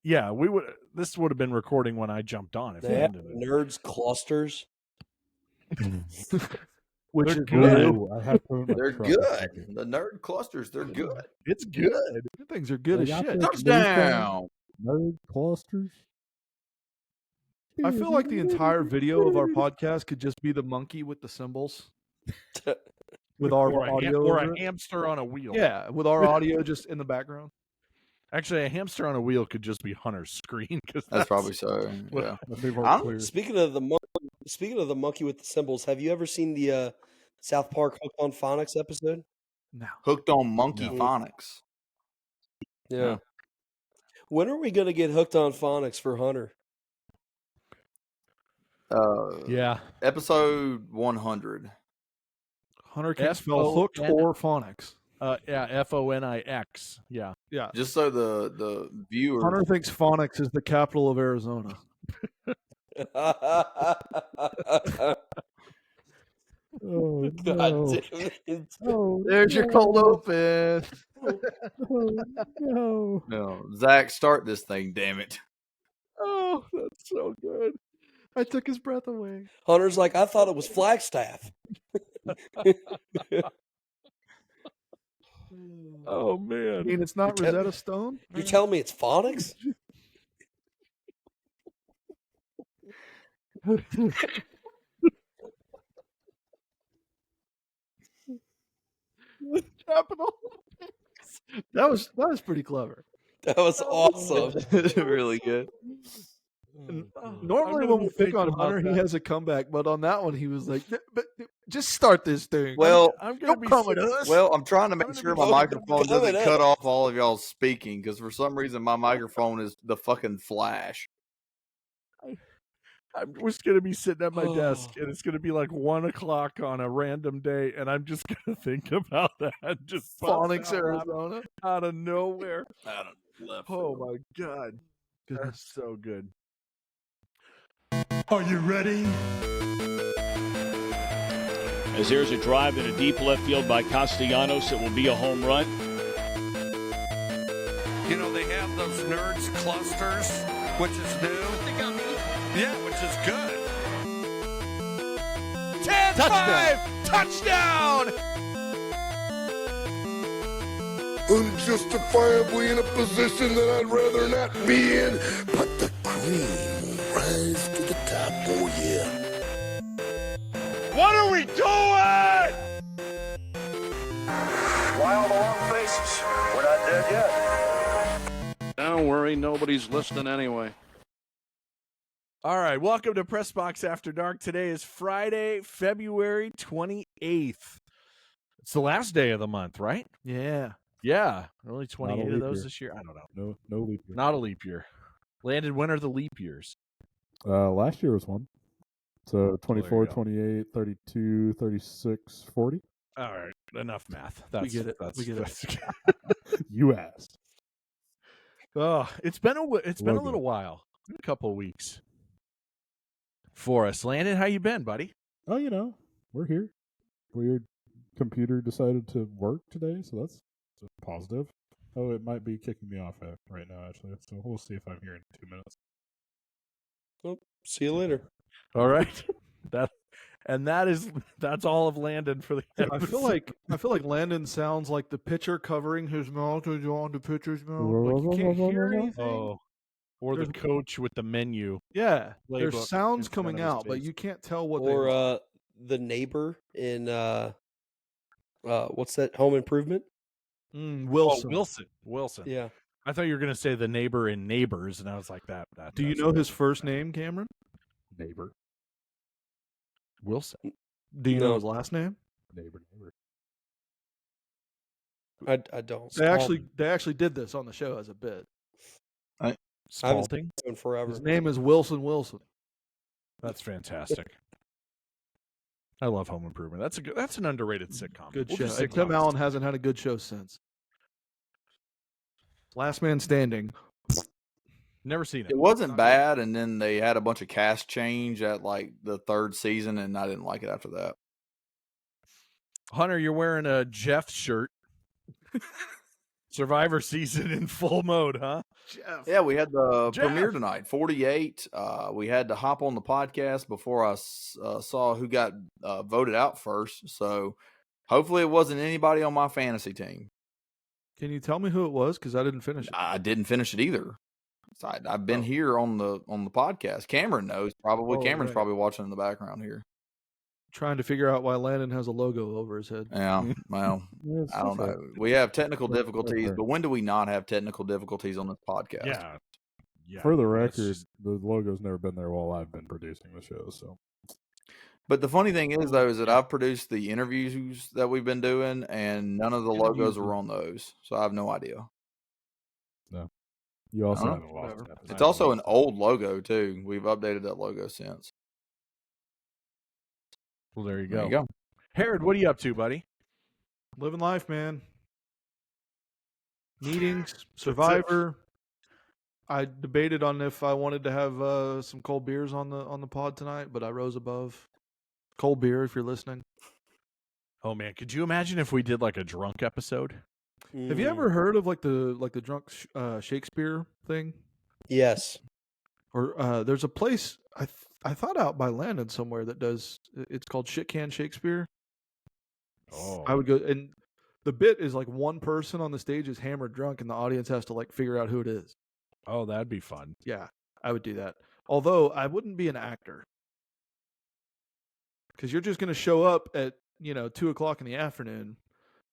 Yeah, this would have been recording when I jumped on if They have Landon had. nerds clusters. Which They're is good. new. I have to put in my They're truck good. a second. The nerd clusters, they're good. It's good. Things are good They as got shit. this Touchdown! nerd clusters. I feel like the entire video of our podcast could just be the monkey with the cymbals. With our audio. Or over a it. hamster on a wheel. Yeah, with our audio just in the background. Actually, a hamster on a wheel could just be Hunter's screen. That's probably so. Yeah. That'd be more I'm- clear. Speaking of the monkey with the cymbals, have you ever seen the South Park Hooked on Phonics episode? No. Hooked on monkey No. phonics. Yeah. Yeah. When are we going to get hooked on phonics for Hunter? Yeah. Episode 100. Hunter can spell hooked or phonics. Yeah, Phonix. Yeah. Yeah. Just so the viewers. Hunter thinks phonics is the capital of Arizona. Oh, God no. damn it. Oh, There's your cold open. Oh, no. No, Zach, start this thing, damn it. Oh, that's so good. I took his breath away. Hunter's like, I thought it was Flagstaff. Oh I man. mean, it's not You're Rosetta Stone? You're telling me it's phonics? Capital. That was pretty clever. That was awesome. Really good. Normally, when we pick on Hunter, he has a comeback, but on that one, he was like, "But just start this thing." Well, I'm gonna don't be come with us. Well, I'm trying to make gonna sure be my so microphone doesn't coming cut up. off all of y'all speaking, because for some reason my microphone is the fucking Flash. I'm just gonna be sitting at my desk, Oh. and it's gonna be like 1:00 on a random day, and I'm just gonna think about that. Just bust Phonics, out Arizona. out of nowhere. Out of left Oh field. my god, that's so good. Are you ready? As there's a drive in a deep left field by Castellanos, it will be a home run. You know, they have those nerds clusters, which is new. Yeah, which is good. 10-5 touchdown. Unjustifiably in a position that I'd rather not be in, but the cream will rise to the top, oh yeah. What are we doing? Wild along bases. We're not dead yet. Don't worry, nobody's listening anyway. All right, welcome to Press Box After Dark. Today is Friday, February 28th. It's the last day of the month, right? Yeah. Yeah, only 28 of leap those year. this year. I don't know. No leap year. Not a leap year. Landon, when are the leap years? Last year was one. So 24, go. 28, 32, 36, 40. All right, enough math. That's, get it. That's, We get it. that's- You asked. Oh, it's been a Logo. little while, a couple of weeks for us. Landon, how you been, buddy? Oh, we're here. Weird computer decided to work today, so that's positive. Oh, it might be kicking me off right now, actually. So we'll see if I'm here in 2 minutes. Well, see you later. All right, that's all of Landon for the. I feel like Landon sounds like the pitcher covering his mouth on the pitcher's mouth. Like you can't hear anything. Oh, or the coach with the menu. Yeah, Playbook there's sounds in front coming of his out, but face. you can't tell what they are. Or the neighbor in what's that? Home Improvement. Wilson. Oh, Wilson. Yeah. I thought you were gonna say the neighbor in Neighbors, and I was like that. Do you know his first name, Cameron? Neighbor. Wilson? Do you know No. his last name? Neighbor. I don't. They actually did this on the show as a bit. I haven't Spalding. seen him forever. His name is Wilson Wilson. That's fantastic. I love Home Improvement. That's an underrated sitcom. Good We'll show. just And say Tim honest. Allen hasn't had a good show since. Last Man Standing. Never seen it. It wasn't bad, and then they had a bunch of cast change at like the third season, and I didn't like it after that. Hunter, you're wearing a Jeff shirt. Survivor season in full mode, huh? Jeff. Yeah, we had the Jeff. premiere tonight, 48. We had to hop on the podcast before I saw who got voted out first. So hopefully it wasn't anybody on my fantasy team. Can you tell me who it was? Because I didn't finish it. I didn't finish it either. So I've been here on the podcast. Cameron knows probably. Oh, Cameron's right. probably watching in the background here. Trying to figure out why Landon has a logo over his head. Yeah, well, Yeah, it's I don't fair. know. We have technical Fair, fair, difficulties, fair. but when do we not have technical difficulties on this podcast? Yeah. For the that's record, just- the logo's never been there while I've been producing the show. So But the funny thing is, though, is that I've produced the interviews that we've been doing, and none of the logos are on those. So I have no idea. you also Huh? haven't lost Whatever. an episode. It's also an old logo, too. We've updated that logo since. well, there you There go. you go. Herod, what are you up to, buddy? Living life, man. Meetings, Survivor. I debated on if I wanted to have some cold beers on the pod tonight, but I rose above cold beer. If you're listening, Oh man, could you imagine if we did like a drunk episode? have you ever heard of like the drunk Shakespeare thing? Yes. Or there's a place I thought out by Landon somewhere that does. It's called Shit Can Shakespeare. Oh, I would go, and the bit is like one person on the stage is hammered drunk, and the audience has to like figure out who it is. oh, that'd be fun. Yeah, I would do that. Although I wouldn't be an actor, because you're just going to show up at 2:00 in the afternoon, and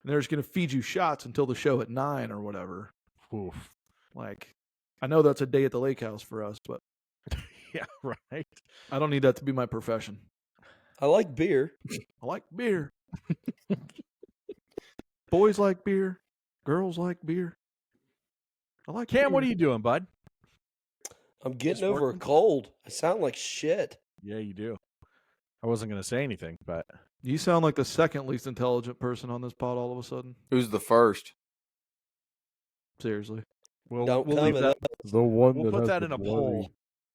they're just going to feed you shots until the show at 9 or whatever. Oof. Like, I know that's a day at the lake house for us, but Yeah, right. I don't need that to be my profession. I like beer. I like beer. Boys like beer. Girls like beer. I like Cam, beer. what are you doing, bud? I'm getting Just over a working. cold. I sound like shit. Yeah, you do. I wasn't gonna say anything, but You sound like the second least intelligent person on this pod all of a sudden. Who's the first? Seriously. we'll Don't we'll come leave in that. the one We'll that put has that the in a bloody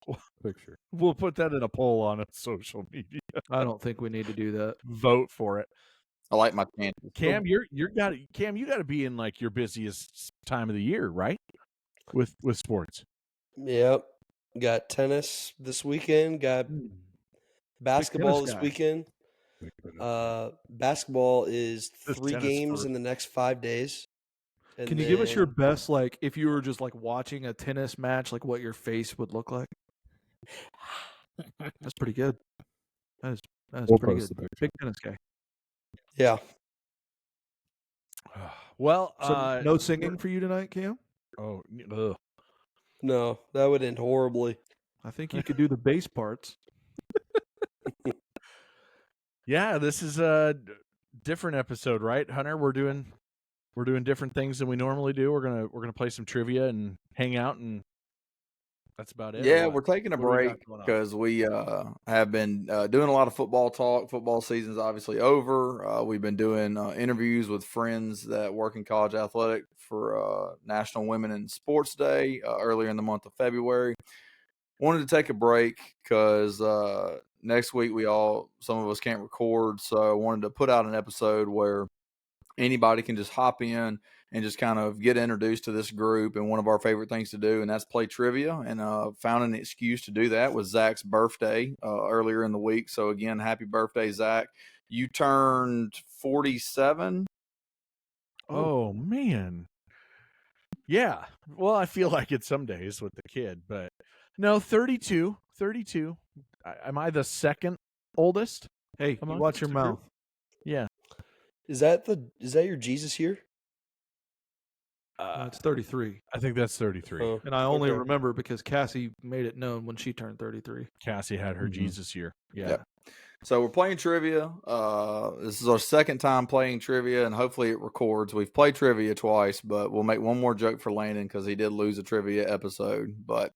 poll. picture. We'll put that in a poll on social media. I don't think we need to do that. Vote for it. I like my chances. Cam, you got to be in like your busiest time of the year, right? With sports. Yep. Got tennis this weekend. Got basketball tennis this guy. weekend. Basketball is This 3 tennis games first. in the next 5 days. And Can you give us your then- best, like, if you were just like watching a tennis match, like what your face would look like? That's pretty good. That's We'll pretty post good. the picture. Big tennis guy. Yeah. Well, So no singing for you tonight, Cam? ugh. No, that would end horribly. I think you could do the bass parts. Yeah, this is a different episode, right, Hunter? We're doing different things than we normally do. We're gonna play some trivia and hang out, and that's about it. or Yeah, what? we're taking a What do we break got going on? because we have been doing a lot of football talk. Football season's obviously over. We've been doing interviews with friends that work in college athletic for National Women in Sports Day earlier in the month of February. Wanted to take a break because next week some of us can't record, so I wanted to put out an episode where anybody can just hop in and just kind of get introduced to this group and one of our favorite things to do, and that's play trivia. And found an excuse to do that with Zach's birthday earlier in the week. So again, happy birthday, Zach. You turned 47. Oh man. Yeah. Well, I feel like it some days with the kid, but no, 32. 32. Am I the second oldest? Hey, you Amongst watch your the group? mouth. Yeah. Is that your Jesus year? It's 33. I think that's 33. Oh, And I only okay. remember because Cassie made it known when she turned 33. Cassie had her Mhm. Jesus year. Yeah. Yep. So we're playing trivia. This is our second time playing trivia, and hopefully it records. We've played trivia twice, but we'll make one more joke for Landon because he did lose a trivia episode. But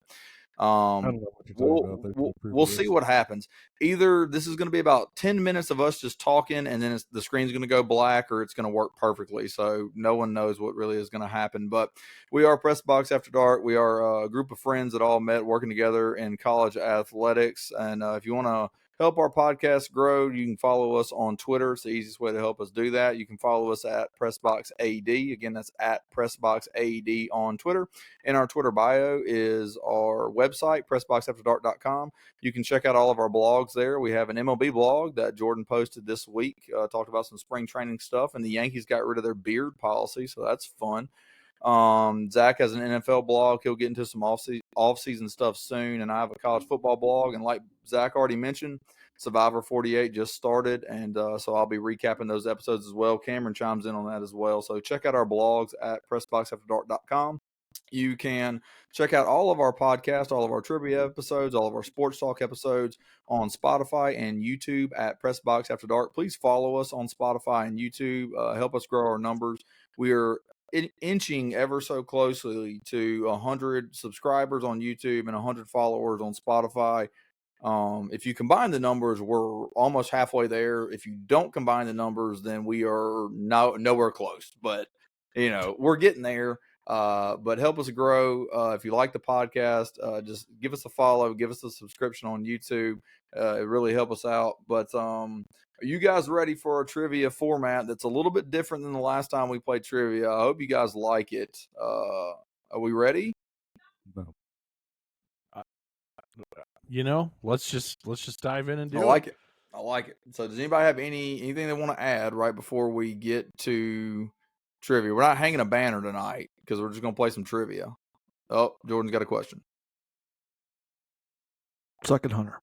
I don't know what you're talking about. There's no proof we'll of see this. what happens. Either this is going to be about 10 minutes of us just talking, and then the screen's going to go black, or it's going to work perfectly. So no one knows what really is going to happen. But we are Press Box After Dark. We are a group of friends that all met working together in college athletics. And if you want to help our podcast grow, you can follow us on Twitter. It's the easiest way to help us do that. You can follow us at PressBoxAD. Again, that's at PressBoxAD on Twitter. In our Twitter bio is our website, PressBoxAfterDark.com. You can check out all of our blogs there. We have an MLB blog that Jordan posted this week, talked about some spring training stuff, and the Yankees got rid of their beard policy, so that's fun. Zach has an NFL blog. He'll get into some off-season stuff soon, and I have a college football blog. And like Zach already mentioned, Survivor 48 just started, and so I'll be recapping those episodes as well. Cameron chimes in on that as well. So check out our blogs at PressBoxAfterDark.com. You can check out all of our podcasts, all of our trivia episodes, all of our sports talk episodes on Spotify and YouTube at PressBox After Dark. Please follow us on Spotify and YouTube. Help us grow our numbers. We are inching ever so closely to 100 subscribers on YouTube and 100 followers on Spotify. If you combine the numbers, we're almost halfway there. If you don't combine the numbers, then we are nowhere close. But, we're getting there. But help us grow. If you like the podcast, just give us a follow, give us a subscription on YouTube. It really help us out. But are you guys ready for a trivia format that's a little bit different than the last time we played trivia? I hope you guys like it. Are we ready? No. Let's just dive in and do I like it. I like it. So does anybody have anything they want to add right before we get to trivia? We're not hanging a banner tonight because we're just going to play some trivia. Oh, Jordan's got a question. Second hunter.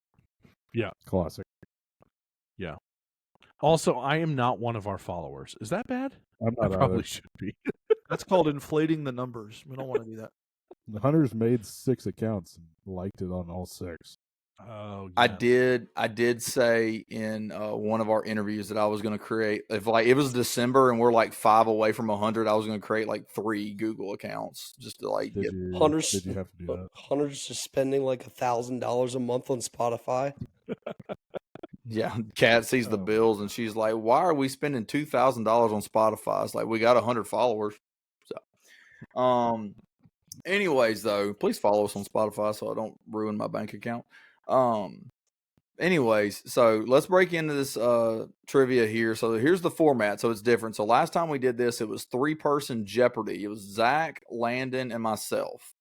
Yeah. Classic. Yeah. Also, I am not one of our followers. Is that bad? I'm I not probably either. should be. That's called inflating the numbers. We don't want to do that. The Hunters made 6 accounts and liked it on all 6. Oh, yeah. I did say in one of our interviews that I was going to create, if it was December and we're like 5 away from 100, I was going to create like 3 Google accounts just to like Did get. you have to do that? Hunter's just spending like $1,000 a month on Spotify. Yeah, Kat sees the bills and she's like, "Why are we spending $2,000 on Spotify?" It's like we got 100 followers. So, anyways, though, please follow us on Spotify so I don't ruin my bank account. Anyways, so let's break into this trivia here. So here's the format. So it's different. So last time we did this, it was 3-person Jeopardy. It was Zach, Landon, and myself.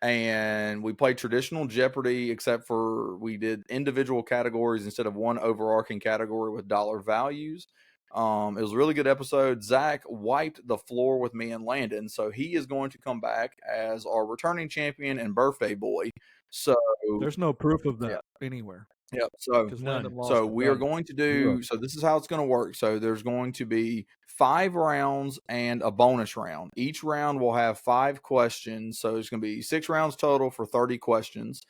And we played traditional Jeopardy, except for we did individual categories instead of one overarching category with dollar values. It was a really good episode. Zach wiped the floor with me and Landon, so he is going to come back as our returning champion and birthday boy. So there's no proof of that anywhere. Yep. So we are going to do. So this is how it's going to work. So there's going to be 5 rounds and a bonus round. Each round will have 5 questions. So it's going to be 6 rounds total for 30 questions.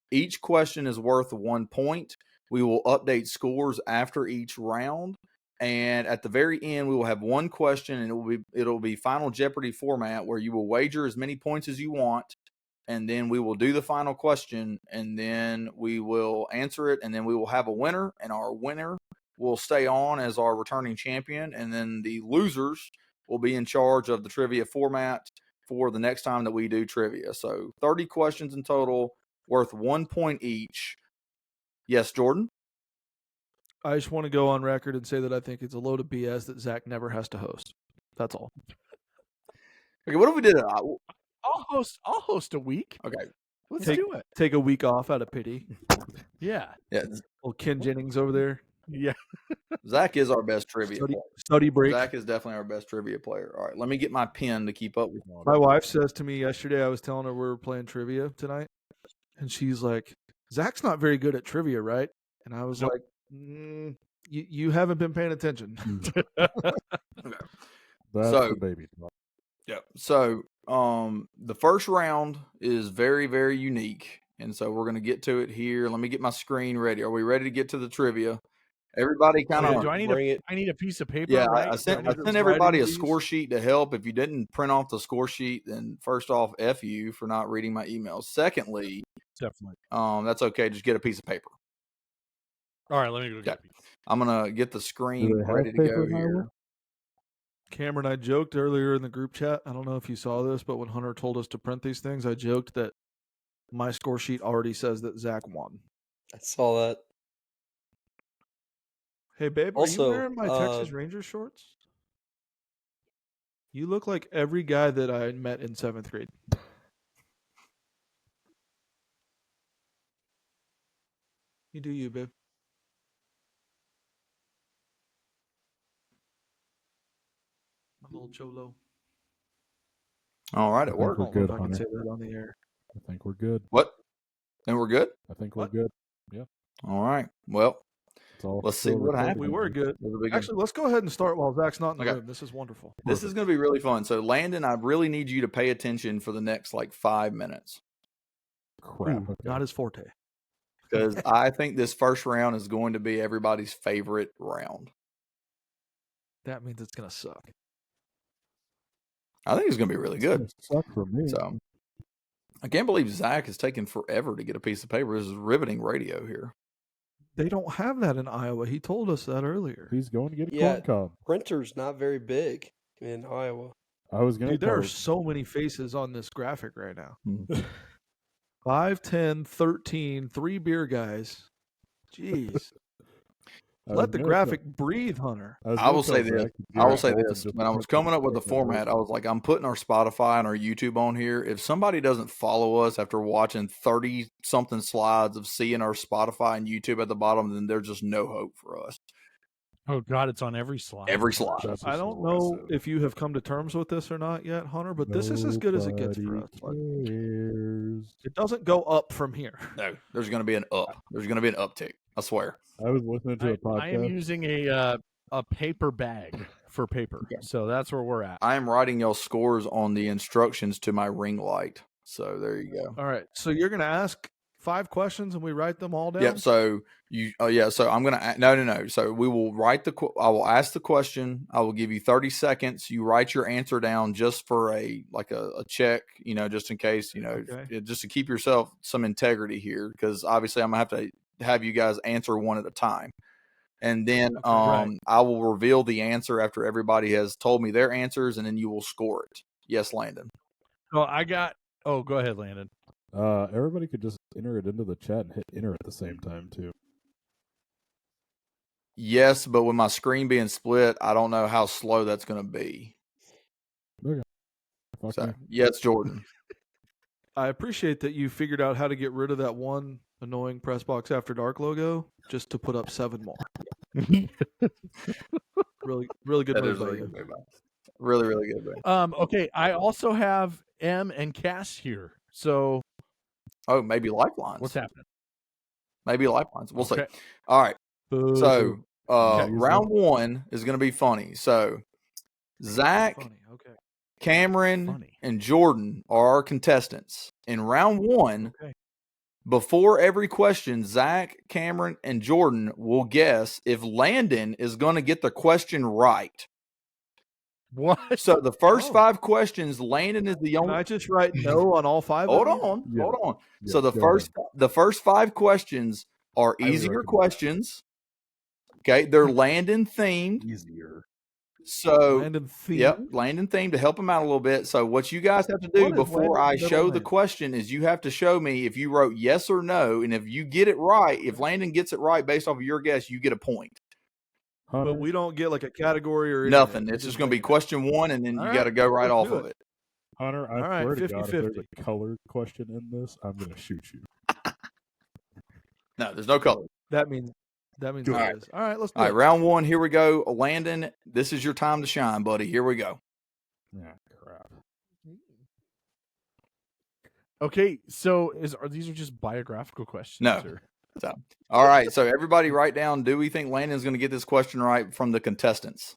Each question is worth 1 point. We will update scores after each round. And at the very end, we will have 1 question, and it'll be Final Jeopardy format where you will wager as many points as you want. And then we will do the final question, and then we will answer it, and then we will have a winner, and our winner will stay on as our returning champion, and then the losers will be in charge of the trivia format for the next time that we do trivia. So 30 questions in total, worth 1 point each. Yes, Jordan? I just want to go on record and say that I think it's a load of BS that Zach never has to host. That's all. Okay, what if we did it? I'll host a week. Okay. Let's do it. Take a week off out of pity. Yeah. Old Ken Jennings over there. Yeah. Zach is our best trivia player. Study break. Zach is definitely our best trivia player. All right, let me get my pen to keep up with. My wife says to me yesterday, I was telling her we were playing trivia tonight, and she's like, Zach's not very good at trivia, right? And I was like, you haven't been paying attention. That's the baby. Yep. So the first round is very, very unique. And so we're going to get to it here. Let me get my screen ready. Are we ready to get to the trivia? Everybody kind of. Do I need a piece of paper? Yeah, right? I sent everybody a score sheet to help. If you didn't print off the score sheet, then first off, F you for not reading my emails. Secondly, definitely. That's okay. Just get a piece of paper. All right, let me go get it. I'm going to get the screen ready to go here. Cameron, I joked earlier in the group chat. I don't know if you saw this, but when Hunter told us to print these things, I joked that my score sheet already says that Zach won. I saw that. Hey, babe, are Also, you wearing my Texas Ranger shorts? You look like every guy that I met in 7th grade. You do you, babe. My little cholo. All right, it I think worked. we're I don't know good, if I can say Hunter. that on the air. I think we're good. What? And we're good? I think we're What? good. Yeah. All right. Well, It's all let's see still what recorded happens. We were now. good. This will be good. Actually, let's go ahead and start while Zach's not in the Okay. room. This is wonderful. This is Perfect. going to be really fun. So, Landon, I really need you to pay attention for the next 5 minutes Crap. Ooh, Okay. not his forte. because I think this first round is going to be everybody's favorite round. That means it's gonna suck. I think it's going to be really It's good. gonna suck for me. So, I can't believe Zach is taking forever to get a piece of paper. This is riveting radio here. They don't have that in Iowa. He told us that earlier. He's going to get a Yeah. corn cob. printer's not very big in Iowa. I was gonna Dude, there tell are so many faces on this graphic right now. Mhm. 5, 10, 13, 3 beer guys. Jeez. Let the graphic breathe, Hunter. I will say this. I will say this. When I was coming up with the format, I was like, I'm putting our Spotify and our YouTube on here. If somebody doesn't follow us after watching 30-something slides of seeing our Spotify and YouTube at the bottom, then there's just no hope for us. Oh God, it's on every slide. Every slide. That's I don't know if you have come to terms with this or not yet, Hunter, but this is as good as it gets for us. Like, it doesn't go up from here. No, there's going to be an up. There's going to be an uptick. I swear. I was listening to a podcast. I am using a paper bag for paper, so that's where we're at. I am writing y'all scores on the instructions to my ring light. So there you go. All right. So you're going to ask 5 questions and we write them all down? Yep. So so I'm gonna no. So we will write I will ask the question. I will give you 30 seconds. You write your answer down just for a check, just in case, just to keep yourself some integrity here, because obviously I'm gonna have to have you guys answer one at a time. And then Right. I will reveal the answer after everybody has told me their answers, and then you will score it. Yes, Landon. Oh, go ahead, Landon. Everybody could just enter it into the chat and hit enter at the same time too. Yes, but with my screen being split, I don't know how slow that's going to be. Okay. Fuck So, me. yes, Jordan. I appreciate that you figured out how to get rid of that one annoying Press Box After Dark logo just to put up 7 more. Really, really good That move is by really you. good. Really, really good. Man. Okay, I also have M and Cass here. So, maybe lifelines. what's happening? Maybe lifelines. We'll Okay. see. All right. So, Okay. round 1 is going to be funny. So, Zach, Funny. Okay. Cameron, and Jordan are our contestants. In round 1, Okay. before every question, Zach, Cameron, and Jordan will guess if Landon is going to get the question right. What? So the first 5 questions, Landon is the Can only. I just write no on all 5 Hold of them? on. Yeah. Hold on. Yeah, So the go first 5 questions are Highly easier recommend. questions. Okay, they're Landon themed. Easier. So Landon theme. Yep, Landon themed to help him out a little bit. So what you guys have to do What is before I Landon's show middle the name? question is you have to show me if you wrote yes or no, and if you get it right, if Landon gets it right based off of your guess, you get a point. Hunter, But we don't get like a category or Nothing. anything. It's just going to be question 1, and then All you right, got to go right let's off do of it. it. Hunter, I All right, swear to God, if there's 50-50. a color question in this, I'm gonna shoot you. No, there's no color. That means it All right. is. All right, let's do All right, it. round 1. Here we go. Landon, this is your time to shine, buddy. Here we go. Yeah, crap. Okay, so are these just biographical questions? No. Or? So, all right, so everybody write down, do we think Landon's going to get this question right from the contestants?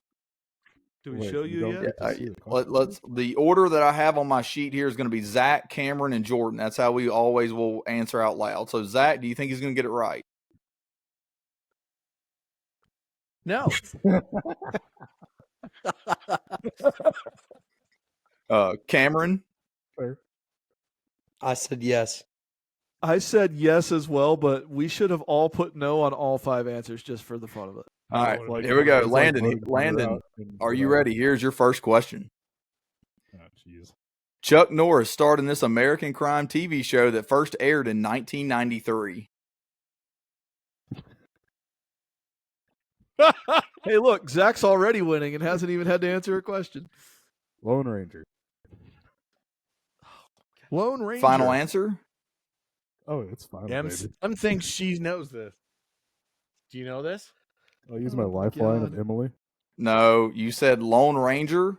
Do we Wait, show you you don't yet? get to see the question? Let's. The order that I have on my sheet here is going to be Zach, Cameron, and Jordan. That's how we always will answer out loud. So, Zach, do you think he's going to get it right? No. Cameron? Fair. I said yes. I said yes as well, but we should have all put no on all 5 answers just for the fun of it. All right, It's like- here we go. it's like Landon, voting Hunter out and are you without- ready? Here's your first question. Oh, jeez. Chuck Norris starred in this American crime TV show that first aired in 1993. Hey, look, Zach's already winning and hasn't even had to answer a question. Lone Ranger. Lone Ranger. Final answer? Oh, it's fine, baby. Em thinks she knows this. Do you know this? I'll use my lifeline of Emily. No, you said Lone Ranger.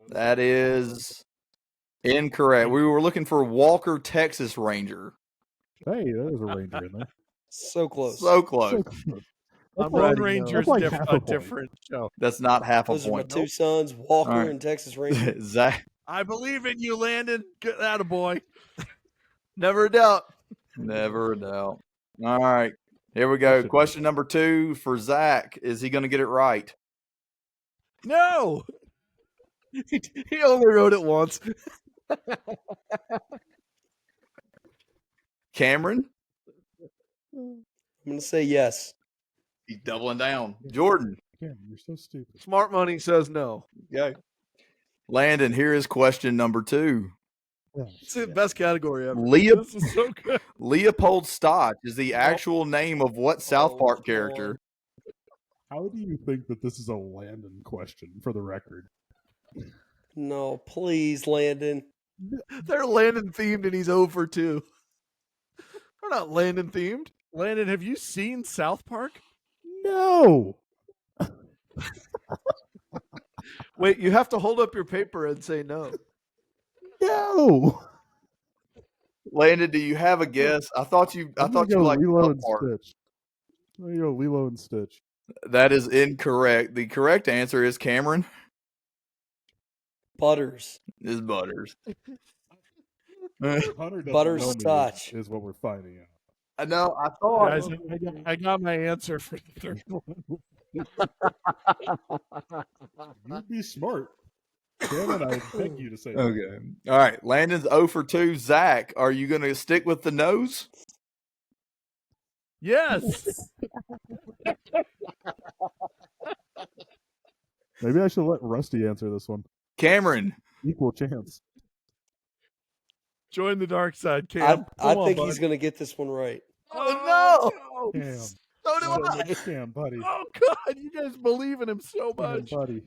That is incorrect. We were looking for Walker, Texas Ranger. Hey, there's a ranger in there. So close. So close. Lone Ranger's like a half a point. different show. That's not half Those a are my point. two sons, Walker All right. and Texas Ranger. Zach, I believe in you, Landon. Get that a boy. Never a doubt. never a doubt. All right. Here we go. Question number 2 for Zach. Is he going to get it right? No. He only wrote it once. Cameron? I'm going to say yes. He's doubling down. Jordan? Cam, you're so stupid. Smart money says no. Okay. Landon, here is question number 2. It's the best category ever. This is so good. Leopold Stotch is the actual name of what South Park character? How do you think that this is a Landon question, for the record? No, please, Landon. They're Landon themed and he's 0 for 2. They're not Landon themed. Landon, have you seen South Park? No. Wait, you have to hold up your paper and say no. No. Landon, do you have a guess? I thought you liked Lilo South and Park. Stitch. There you go, Lilo and Stitch. That is incorrect. The correct answer is Cameron. Butters. Is Butters. Hunter doesn't Butterscotch. know me is what we're finding out. I know. I thought. Guys, I got my answer for the third one. You'd be smart. Cameron, I beg you to say that. Okay. All right. Landon's 0 for 2. Zach, are you going to stick with the nose? Yes. Maybe I should let Rusty answer this one. Cameron. Equal chance. Join the dark side, Cam. I Come on, think bud. he's going to get this one right. Oh, no. Cam. So do I. Cam, buddy. Oh, God. You guys believe in him so Cam, much. buddy.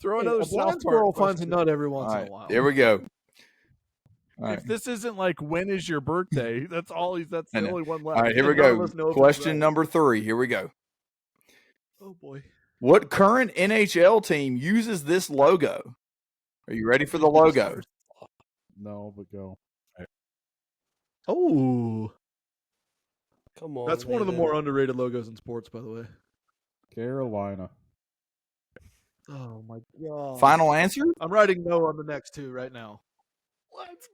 Throw Hey, another a blind South squirrel Park finds a question. nut every once All in right. a while. Here we go. All right. If this isn't like, when is your birthday? That's the I know. only one left. All right. Here we None of go. us know if it's Question right. number 3. Here we go. Oh, boy. What current NHL team uses this logo? Are you ready for the logo? No, but go. Oh. Come on. That's one of the Landon. more underrated logos in sports, by the way. Carolina. Oh, my God. Final answer? I'm writing no on the next two right now. Let's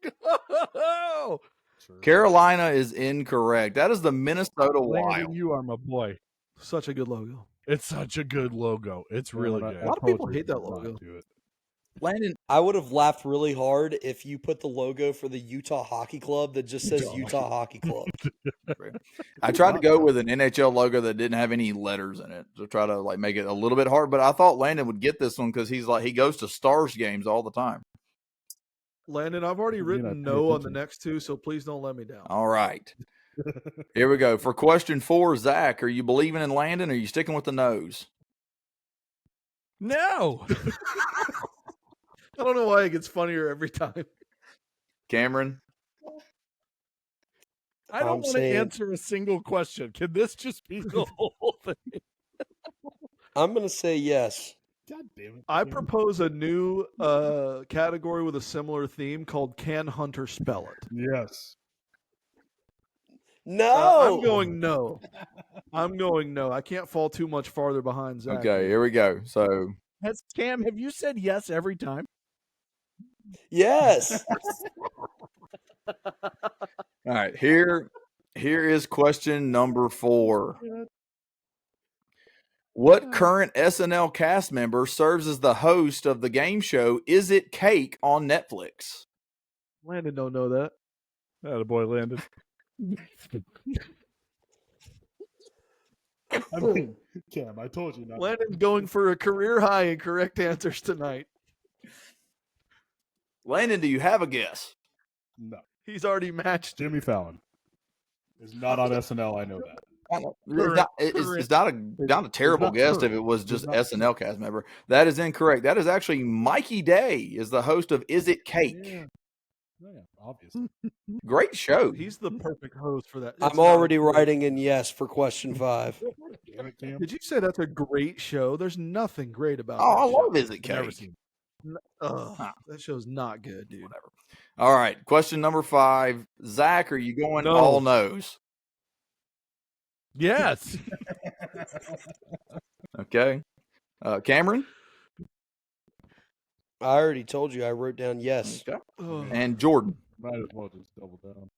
go. Sure. Carolina is incorrect. That is the Minnesota Landon, Wild. you are my boy. Such a good logo. It's such a good logo. It's really Cameron, good. A lot of told people you hate that not logo. to do it. Landon, I would have laughed really hard if you put the logo for the Utah Hockey Club that just says Utah Hockey Club. I tried to go with an NHL logo that didn't have any letters in it to try to like make it a little bit hard. But I thought Landon would get this one because he goes to Stars games all the time. Landon, I've already You're not written paying no on the attention. next two, so please don't let me down. All right, here we go for question 4. Zach, are you believing in Landon? Or are you sticking with the nose? No. I don't know why it gets funnier every time. Cameron, I don't I'm want to saying- answer a single question. Can this just be the whole thing? I'm going to say yes. God damn it. I Cam. propose a new category with a similar theme called Can Hunter Spell It? Yes. No. I'm going no. I'm going no. I can't fall too much farther behind Zach. okay, here we go. So Cam, have you said yes every time? Yes. all right, here is question number 4. What current SNL cast member serves as the host of the game show Is It Cake on Netflix? Landon don't know that. That a boy, Landon. I mean, Cam, I told you not. Landon's going for a career high in correct answers tonight. Landon, do you have a guess? No. He's already matched. Jimmy Fallon is not on SNL. I know that. It's not a terrible not guess if current. it was It's just not SNL cast member. That is incorrect. That is actually Mikey Day is the host of Is It Cake? Yeah. Oh, yeah, obviously. Great show. He's the perfect host for that. It's I'm not already a great- writing in yes for question 5. Damn it, Cam. Did you say that's a great show? There's nothing great about Oh, that I show. love Is It Never Cake? seen. Ugh, that show's not good, dude. Whatever. All right. Question number 5. Zach, are you going No. all nose? Yes. Okay. Cameron? I already told you I wrote down yes. Okay. Ugh. And Jordan? Might as well just double down.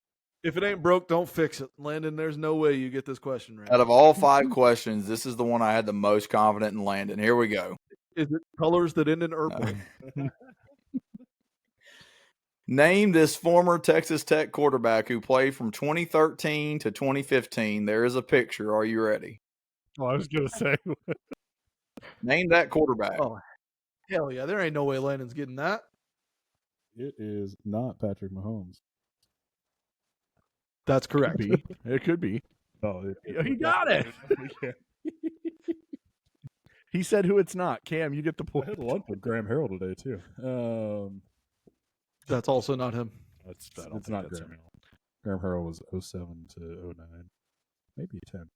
If it ain't broke, don't fix it. Landon, there's no way you get this question right. Out of all 5 questions, this is the one I had the most confident in Landon. Here we go. Is it colors that end in purple? Name this former Texas Tech quarterback who played from 2013 to 2015. There is a picture. Are you ready? Oh, I was gonna say. Name that quarterback. Oh, hell yeah. There ain't no way Landon's getting that. It is not Patrick Mahomes. That's correct. It could be. No, He got it. He said who it's not. Cam, you get the I point. had lunch with Graham Harrell today too. That's also not him. It's It's not Graham Harrell. Graham Harrell was 07 to 09, maybe 10.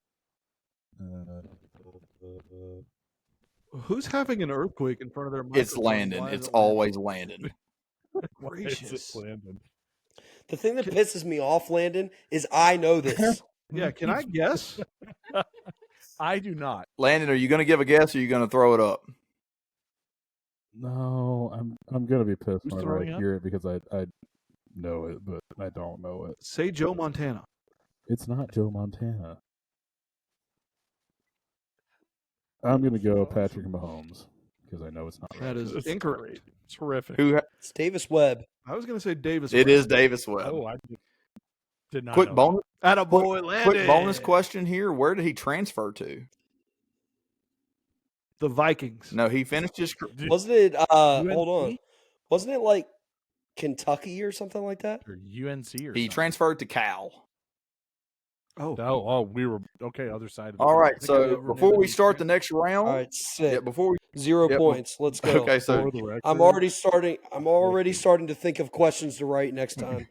Who's having an earthquake in front of their It's microphone? Landon. Why is It's it Landon? always Landon. Gracious. Landon. The thing that pisses me off, Landon, is I know this. Yeah, can I guess? I do not. Landon, are you going to give a guess or are you going to throw it up? No, I'm gonna be pissed Who's when throwing I up? hear it because I know it, but I don't know it. Say Joe Montana. It's not Joe Montana. I'm gonna go Patrick Mahomes because I know it's not. That is It's incorrect. Terrific. Who? It's Davis Webb. I was going to say Davis. It Webb. is Davis Webb. Oh, I did not. Quick know bonus. Attaboy, Landon. Quick bonus question here. Where did he transfer to? The Vikings. No, he finished his. that. Wasn't it UNC? hold on. Wasn't it like Kentucky or something like that? Or UNC or He something. transferred to Cal. Oh, we were okay. Other side of the All right. think I So ever before knew we that. start the next round, All right, sick. yeah, before we 0 Yep. points. Let's go. okay, so For the record, I'm already starting to think of questions to write next time.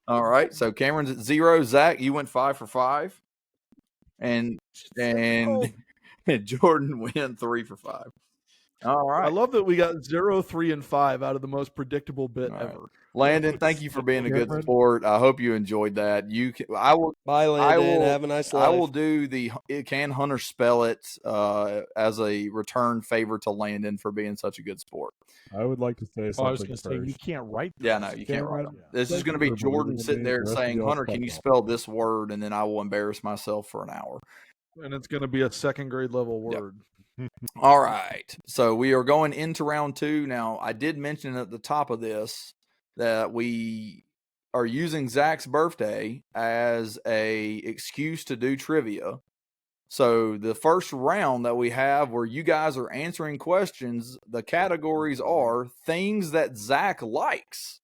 all right. So Cameron's at 0. Zach, you went 5 for 5, and Jordan went 3 for 5. All I right. love that we got 0, 3, and 5 out of the most predictable bit All right. ever. Landon, thank you for being a good sport. I hope you enjoyed that. I will. Bye, Landon. will- Have a nice I life. will do the Can Hunter spell it as a return favor to Landon for being such a good sport. I would like to say Oh, I was something going to say you first. can't write. Yeah, those. no, you can't write them. Yeah. This is Thank going to you be for Jordan believing sitting me. there The rest of saying, y'all "Hunter, fuck can you off." spell this word?" And then I will embarrass myself for an hour. And it's going to be a second grade level Yep. word. All right. So we are going into round 2. Now, I did mention at the top of this that we are using Zach's birthday as a excuse to do trivia. So the first round that we have where you guys are answering questions, the categories are things that Zach likes.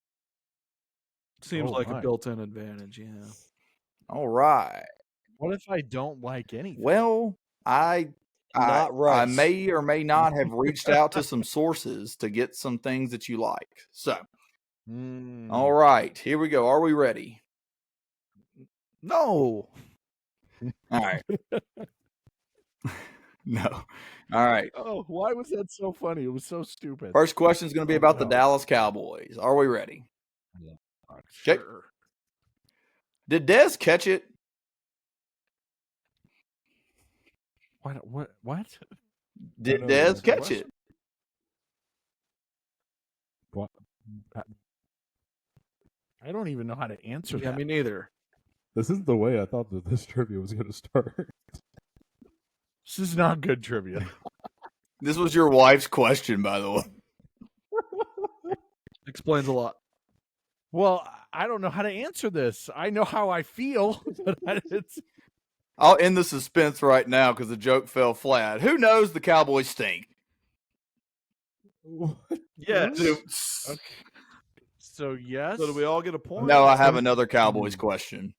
Seems Oh, like my. a built-in advantage, yeah. All right. What if I don't like anything? Well, I Not rice. I may or may not have reached out to some sources to get some things that you like. So, all right, here we go. Are we ready? No. All right. No. All right. Oh, why was that so funny? It was so stupid. First question is going to be about the Dallas Cowboys. Are we ready? Okay. Sure. Did Dez catch it? What? Did know Dez the catch question. it? What? I don't even know how to answer Yeah, that. me neither. This is the way I thought that this trivia was going to start. This is not good trivia. This was your wife's question, by the way. Explains a lot. Well, I don't know how to answer this. I know how I feel, but it's I'll end the suspense right now because the joke fell flat. Who knows the Cowboys stink? Yes. okay. So yes. So do we all get a point? No, I have another Cowboys question.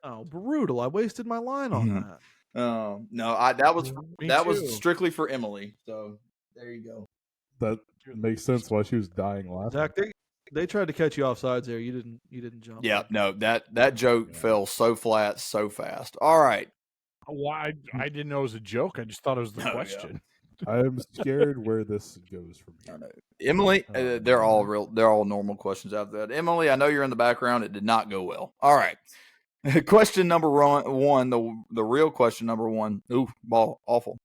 Oh, brutal! I wasted my line on Mhm. that. No, that was Me that too. was strictly for Emily. So there you go. That makes sense why she was dying laughing. Zach, they tried to catch you off sides there. You didn't jump. Yeah, in. no, that joke fell so flat, so fast. All right. Why? I didn't know it was a joke. I just thought it was the Oh, yeah. question. I am scared where this goes from I here. know. Emily, Oh, they're all real. They're all normal questions after that. Emily, I know you're in the background. It did not go well. All right. Question number one, the real question number one. Ooh, ball, awful.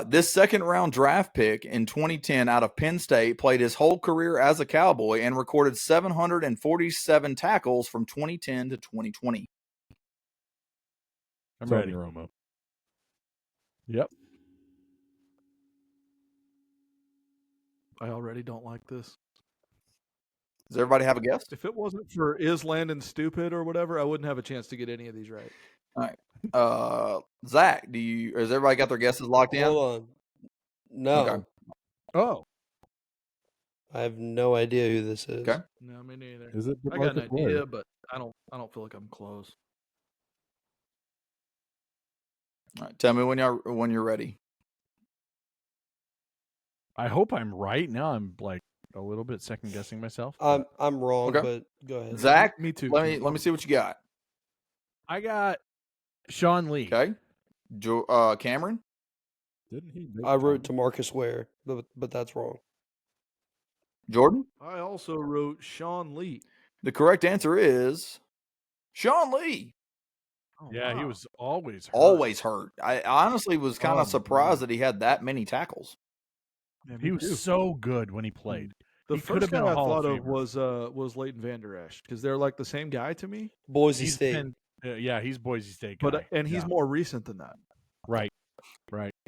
This second round draft pick in 2010 out of Penn State played his whole career as a Cowboy and recorded 747 tackles from 2010 to 2020. I'm Tony ready. Romo. Yep. I already don't like this. Does everybody have a guess? If it wasn't for is Landon stupid or whatever, I wouldn't have a chance to get any of these right. All right. Zach, has everybody got their guesses locked in? Hold on. No. Okay. Oh, I have no idea who this is. Okay. No, me neither. Is it I got an DeMarcus Ware? idea, but I don't feel like I'm close. All right. Tell me when you're ready. I hope I'm right. Now I'm like a little bit second guessing myself. I'm wrong, Okay. but go ahead. Zach, Me too. let me see what you got. I got Sean Lee. Okay. Cameron, Didn't he? make I wrote Tom? DeMarcus Ware, but that's wrong. Jordan. I also wrote Sean Lee. The correct answer is Sean Lee. Oh, Yeah, he wow. was always hurt. Always hurt. I honestly was kind Oh, of surprised man. that he had that many tackles. Yeah, me He was too. so good when he played. The he could first have been guy a I Hall of thought of Famer. was Leighton Vander Esch because they're like the same guy to me, Boise He's State. been, yeah, he's Boise State guy. but and he's Yeah. more recent than that. Right.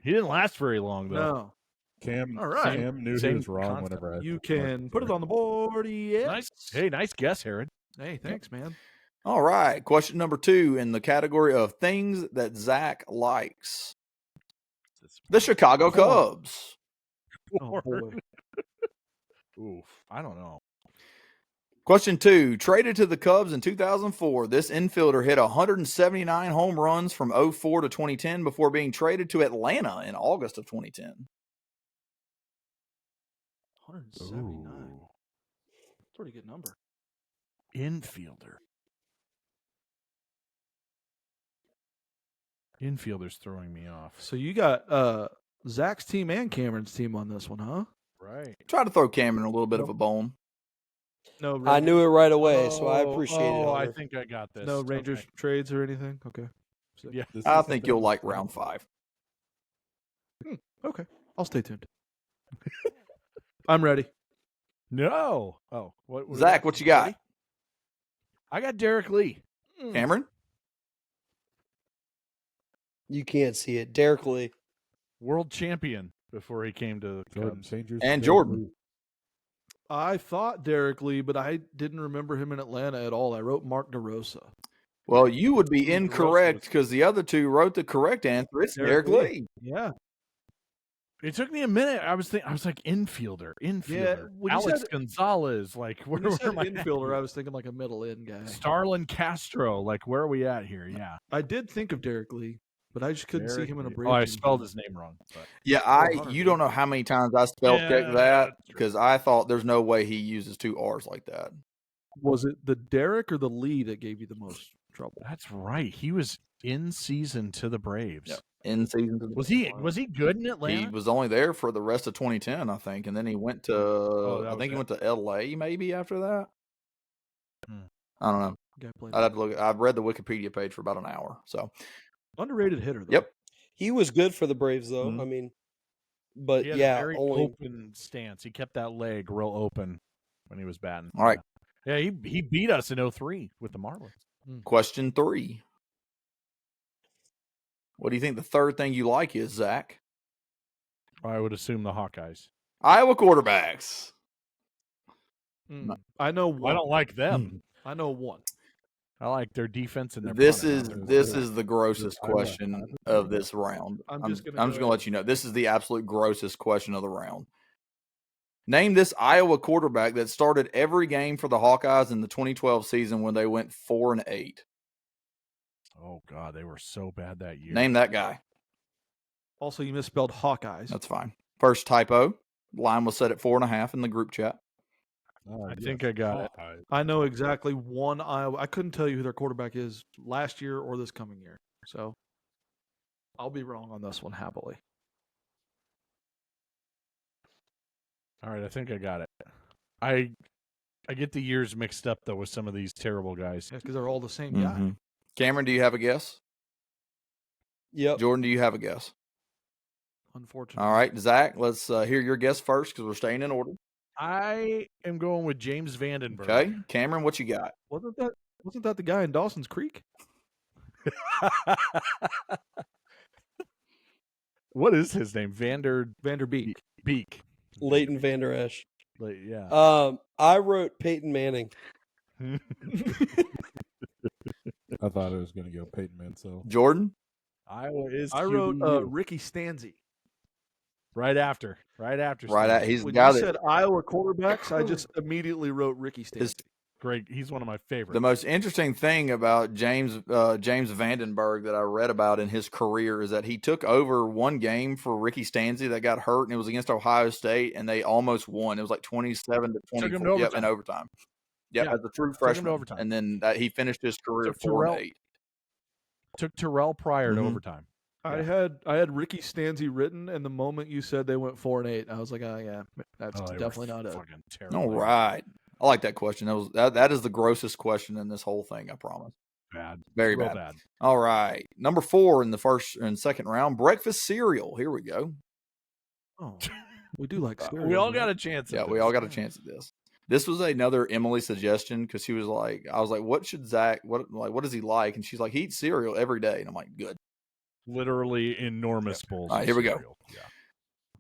He didn't last very long though. No, Cam, All right. Cam knew he Same was wrong concept. whenever I you said can DeMarcus put it Ware. on the board. Yes. Nice. Hey, nice guess, Herod. Hey, thanks, man. All right. Question number 2 in the category of things that Zach likes. The Chicago Cubs. Oh boy. Oof. I don't know. Question 2. Traded to the Cubs in 2004, this infielder hit 179 home runs from 2004 to 2010 before being traded to Atlanta in August of 2010. 179. Ooh. Pretty good number. Infielder. Infielder's throwing me off. So you got Zach's team and Cameron's team on this one, huh? Right. Try to throw Cameron a little bit of a bone. No, I Rangers, knew it right away, so I appreciate it. Oh, I Hunter. think I got this. no Rangers Okay. trades or anything. Okay. Yeah. This I is think something you'll I'm like excited round about. 5. Okay. I'll stay tuned. I'm ready. No. Oh, what Zach, what you got? Ready? I got Derek Lee. Cameron? You can't see it. Derek Lee. World champion before he came to the Jordan, Cubs. change yours And to Derek Jordan. Lee. I thought Derek Lee, but I didn't remember him in Atlanta at all. I wrote Mark DeRosa. Well, you would be DeRosa incorrect was- because the other two wrote the correct answer. It's Derek Lee. Yeah. It took me a minute. I was like infielder. when you Alex said- Gonzalez. Like When where you said am I at infielder, here? I was thinking like a middle end guy. Starlin Castro. Like where are we at here? Yeah. I did think of Derek Lee, but I just couldn't see Derek him in a Lee. Braves. Oh, I uniform. spelled his name wrong. But. Yeah, Hunter you did. don't know how many times I spell checked Yeah, that that's true. because I thought there's no way he uses 2 R's like that. Was it the Derek or the Lee that gave you the most trouble? That's right. He was in season to the Braves. Yep. In season. Was he good in Atlanta? He was only there for the rest of 2010, I think, and then he went to that I was think he it. went to LA maybe after that. Hmm. I don't know. Guy played I'd have to look. I've read the Wikipedia page for about an hour. So underrated hitter though. Yep. He was good for the Braves, though. Mhm. I mean, but He had yeah, a very only open stance. He kept that leg real open when he was batting. All right. Yeah, he beat us in 2003 with the Marlins. Question 3. What do you think the third thing you like is, Zach? I would assume the Hawkeyes. Iowa quarterbacks. I know one. I don't like them. I know one. I like their defense and their This punter. is the grossest question of this round. I'm I'm just just gonna going go to let you know. This is the absolute grossest question of the round. Name this Iowa quarterback that started every game for the Hawkeyes in the 2012 season when they went 4-8. Oh God, they were so bad that year. Name that guy. Also, you misspelled Hawkeyes. That's fine. First typo. Line was set at 4.5 in the group chat. I think I got it. I know exactly one Iowa. I couldn't tell you who their quarterback is last year or this coming year. So I'll be wrong on this one happily. All right, I think I got it. I get the years mixed up though with some of these terrible guys. Yeah, because they're all the same guy. Mhm. Cameron, do you have a guess? Yep. Jordan, do you have a guess? Unfortunately. All right, Zach, let's hear your guess first because we're staying in order. I am going with James Vandenberg. Okay, Cameron, what you got? Wasn't that the guy in Dawson's Creek? What is his name? Vanderbeek. Beek. Leighton Vander Esch. Yeah. I wrote Peyton Manning. I thought it was going to go Peyton Mansell. Jordan? Iowa is. I wrote QBU. Ricky Stanzi. Right after. He's When got you it. said Iowa quarterbacks, I just immediately wrote Ricky Stanzi. Great. He's one of my favorites. The most interesting thing about James Vandenberg that I read about in his career is that he took over one game for Ricky Stanzi that got hurt, and it was against Ohio State, and they almost won. It was like 27 to 24. Yep, in overtime. Yep, Yeah. as a true Took him to freshman. overtime. And then he finished his career Took 4-8. Took Terrell Pryor to Mhm. overtime. I had Ricky Stanzi written, and the moment you said they went 4-8, I was like, oh yeah, that's They were definitely not it. fucking terrible. All right. I like that question. That is the grossest question in this whole thing, I promise. Bad. Very Real bad. All right. Number 4 in the first and second round, breakfast cereal. Here we go. Oh, we do like cereal. We all man. got a chance. Yeah, at we this. all got a chance at this. This was another Emily suggestion because she was like, I was like, what should Zach, what does he like? And she's like, he eats cereal every day. And I'm like, good. Literally enormous bowls. All right, of here we go. cereal. Yeah.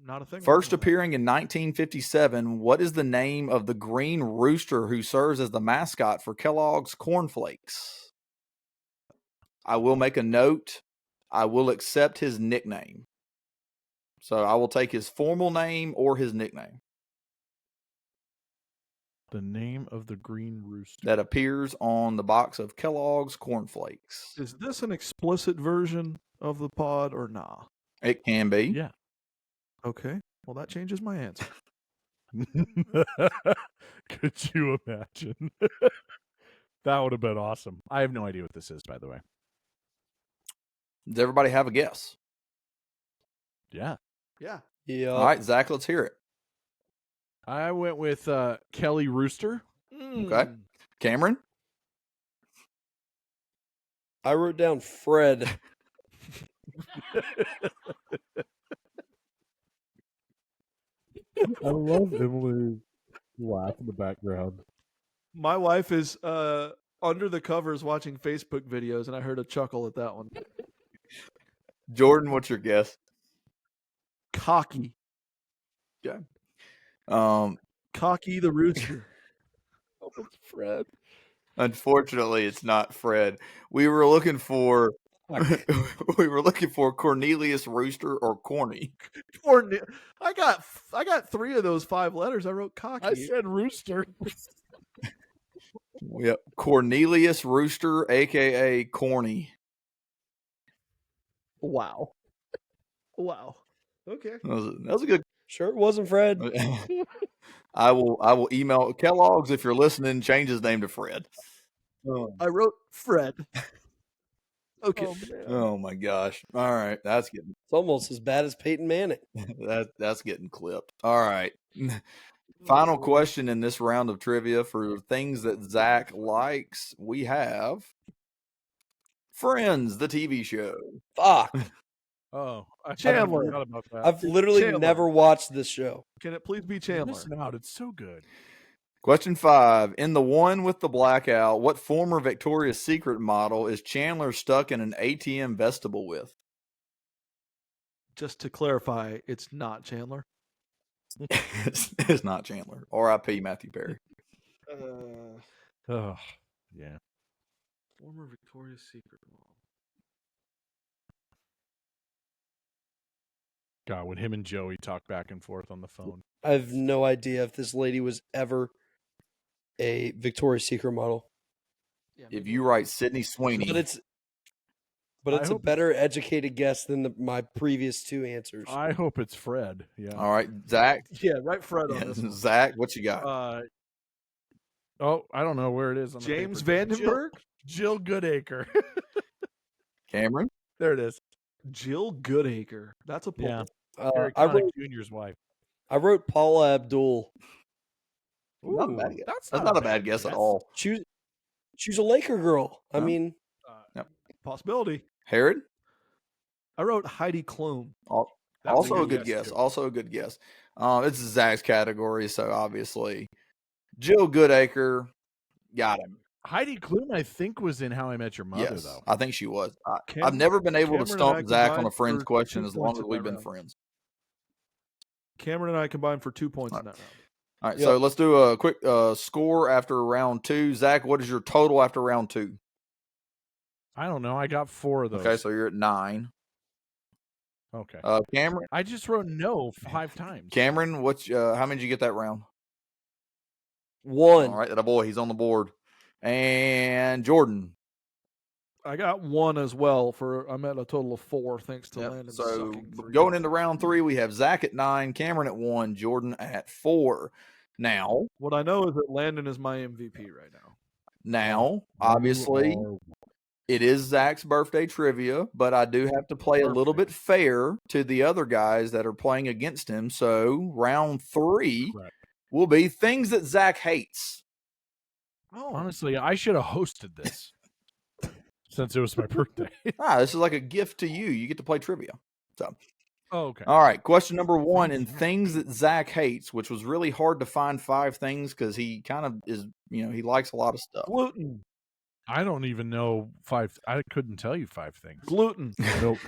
Not a thing. First appearing in 1957, what is the name of the green rooster who serves as the mascot for Kellogg's Cornflakes? I will make a note. I will accept his nickname. So I will take his formal name or his nickname The name of the green rooster. that appears on the box of Kellogg's Cornflakes. Is this an explicit version of the pod or nah? It can be. Yeah. Okay. Well, that changes my answer. Could you imagine? That would have been awesome. I have no idea what this is, by the way. Does everybody have a guess? Yeah. Yeah. Yeah. All right, Zach, let's hear it. I went with Kelly Rooster. Okay. Cameron? I wrote down Fred. I love Emily's laugh in the background. My wife is under the covers watching Facebook videos, and I heard a chuckle at that one. Jordan, what's your guess? Cocky. Okay. Cocky the rooster. Oh, it's Fred. Unfortunately, it's not Fred. We were looking for Cornelius Rooster or Corny. I got 3 of those 5 letters. I wrote cocky. I said rooster. Yep. Cornelius Rooster, aka Corny. Wow. Wow. Okay. That was a good. Sure, it wasn't Fred. I will email Kellogg's if you're listening. Change his name to Fred. I wrote Fred. Okay. Oh my gosh! All right, that's getting It's almost as bad as Peyton Manning. that's getting clipped. All right. Final question in this round of trivia for things that Zach likes. We have Friends, the TV show. Fuck. Oh, I Chandler. forgot about that. I've literally Chandler. never watched this show. Can it please be You're Chandler? missing out. It's so good. Question 5. In the one with the blackout, what former Victoria's Secret model is Chandler stuck in an ATM vestibule with? Just to clarify, it's not Chandler. It's not Chandler. R.I.P. Matthew Perry. Oh, yeah. Former Victoria's Secret model. God, when him and Joey talk back and forth on the phone. I have no idea if this lady was ever a Victoria's Secret model. Yeah, If you write Sydney Sweeney, But But it's a hope better educated guess than my previous two answers. I hope it's Fred. Yeah. All right, Zach. Yeah, right, Fred on Yeah, this one. Zach, what you got? Oh, I don't know where it is on James the paper. Vandenberg? Jill Goodacre. Cameron? There it is. Jill Goodacre. That's a pull. Yeah. I Connick wrote Jr.'s wife. I wrote Paula Abdul. Not a bad Ooh, guess. that's not a bad guess at all. She's a Laker girl. I Huh? mean, Possibility. Herod? I wrote Heidi Klum. Also a good guess. Also a good guess. It's Zach's category, so obviously Jill Goodacre got him. Heidi Klum, I think, was in How I Met Your Mother, Yes, though. I think she was. I've never been able to Cameron and I stump Zach on a combined friend's for question 2 as long points as in we've that been round. friends. Cameron and I combined for 2 points in that round. All right, so let's do a quick score after round 2. Zach, what is your total after round 2? I don't know. I got 4 of those. Okay, so you're at 9. Okay. Cameron? I just wrote no 5 times. Cameron, how many did you get that round? 1. All right, that boy, he's on the board. And Jordan. I got 1 as well. I'm at a total of 4 thanks to Landon. So going into round 3, we have Zach at 9, Cameron at 1, Jordan at 4. Now, what I know is that Landon is my MVP right now. Now, obviously, it is Zach's birthday trivia, but I do have to play a little bit fair to the other guys that are playing against him. So round 3 will be things that Zach hates. Oh. Honestly, I should have hosted this since it was my birthday. This is like a gift to you. You get to play trivia. So, okay. All right. Question number 1 in things that Zach hates, which was really hard to find 5 things because he kind of is, he likes a lot of stuff. Gluten. I don't even know 5. I couldn't tell you 5 things. Gluten. Milk.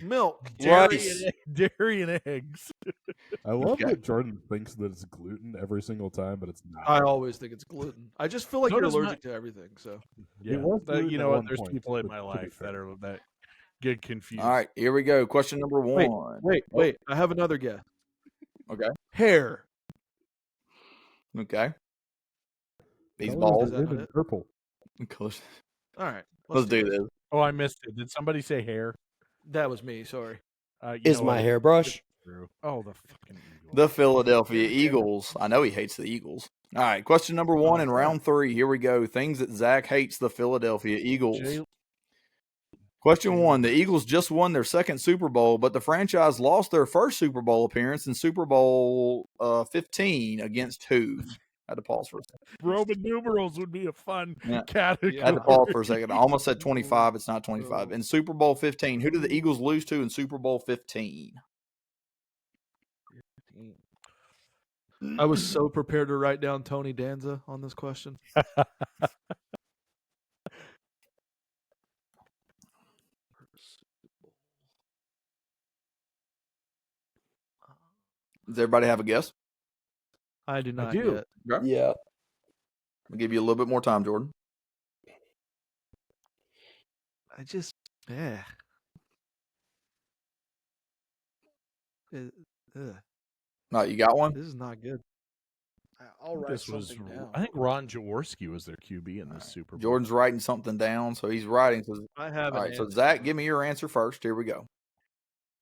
Milk. Dairy and eggs. I love that Jordan thinks that it's gluten every single time, but it's not. I always think it's gluten. I just feel like So you're does allergic to everything. So Yeah. You know what? There's people in my life that get confused. All right. Here we go. Question number 1. Wait. I have another guess. Okay. Hair. Okay. He's Colors bald. are red and purple. All right. Let's do this. Oh, I missed it. Did somebody say hair? That was me. Sorry. Is my hairbrush? Oh, the fucking Eagles. The Philadelphia Eagles. I know he hates the Eagles. All right. Question number 1 in round 3. Here we go. Things that Zach hates the Philadelphia Eagles. Question 1. The Eagles just won their second Super Bowl, but the franchise lost their first Super Bowl appearance in Super Bowl 15 against who? I had to pause for a second. Roman numerals would be a fun category. I had to pause for a second. I almost said 25. It's not 25. In Super Bowl 15, who did the Eagles lose to in Super Bowl 15? I was so prepared to write down Tony Danza on this question. Does everybody have a guess? I do not do. yet. Okay. Yeah. I'll give you a little bit more time, Jordan. I just, Ugh. No, you got one? This is not good. I'll write something down. I think Ron Jaworski was their QB in this Super Bowl. Jordan's writing something down, so he's writing. So, I have all an right, so answer. Zach, give me your answer first. Here we go.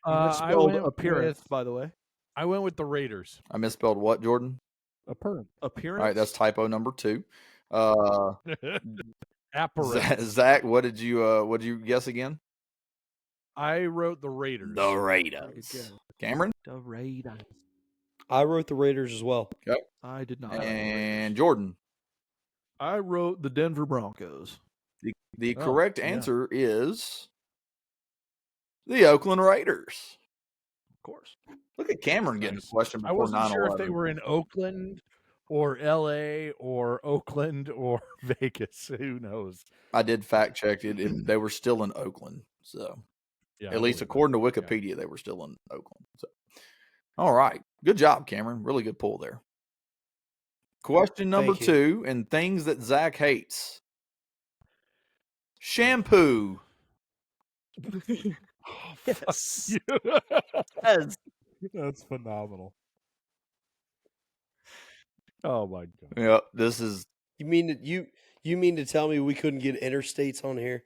I I spelled went appearance, with- by the way. I went with the Raiders. I misspelled what, Jordan? Apparent. Appearance. All right, that's typo number 2. Apparatus. Zach, what did you guess again? I wrote the Raiders. The Raiders. Cameron? The Raiders. I wrote the Raiders as well. Okay. I did not. And Jordan. I wrote the Denver Broncos. The correct answer is the Oakland Raiders. Of course. Look at Cameron getting a question I before 9/11. wasn't sure if they were in Oakland or LA or Oakland or Vegas. Who knows? I did fact check it. They were still in Oakland. So Yeah, at least according to Wikipedia, they were still in Oakland. So all right. Good job, Cameron. Really good pull there. Question number Thank you. 2, and things that Zach hates. Shampoo. Yes. That's phenomenal. Oh my god. Yeah, this is You mean to tell me we couldn't get interstates on here?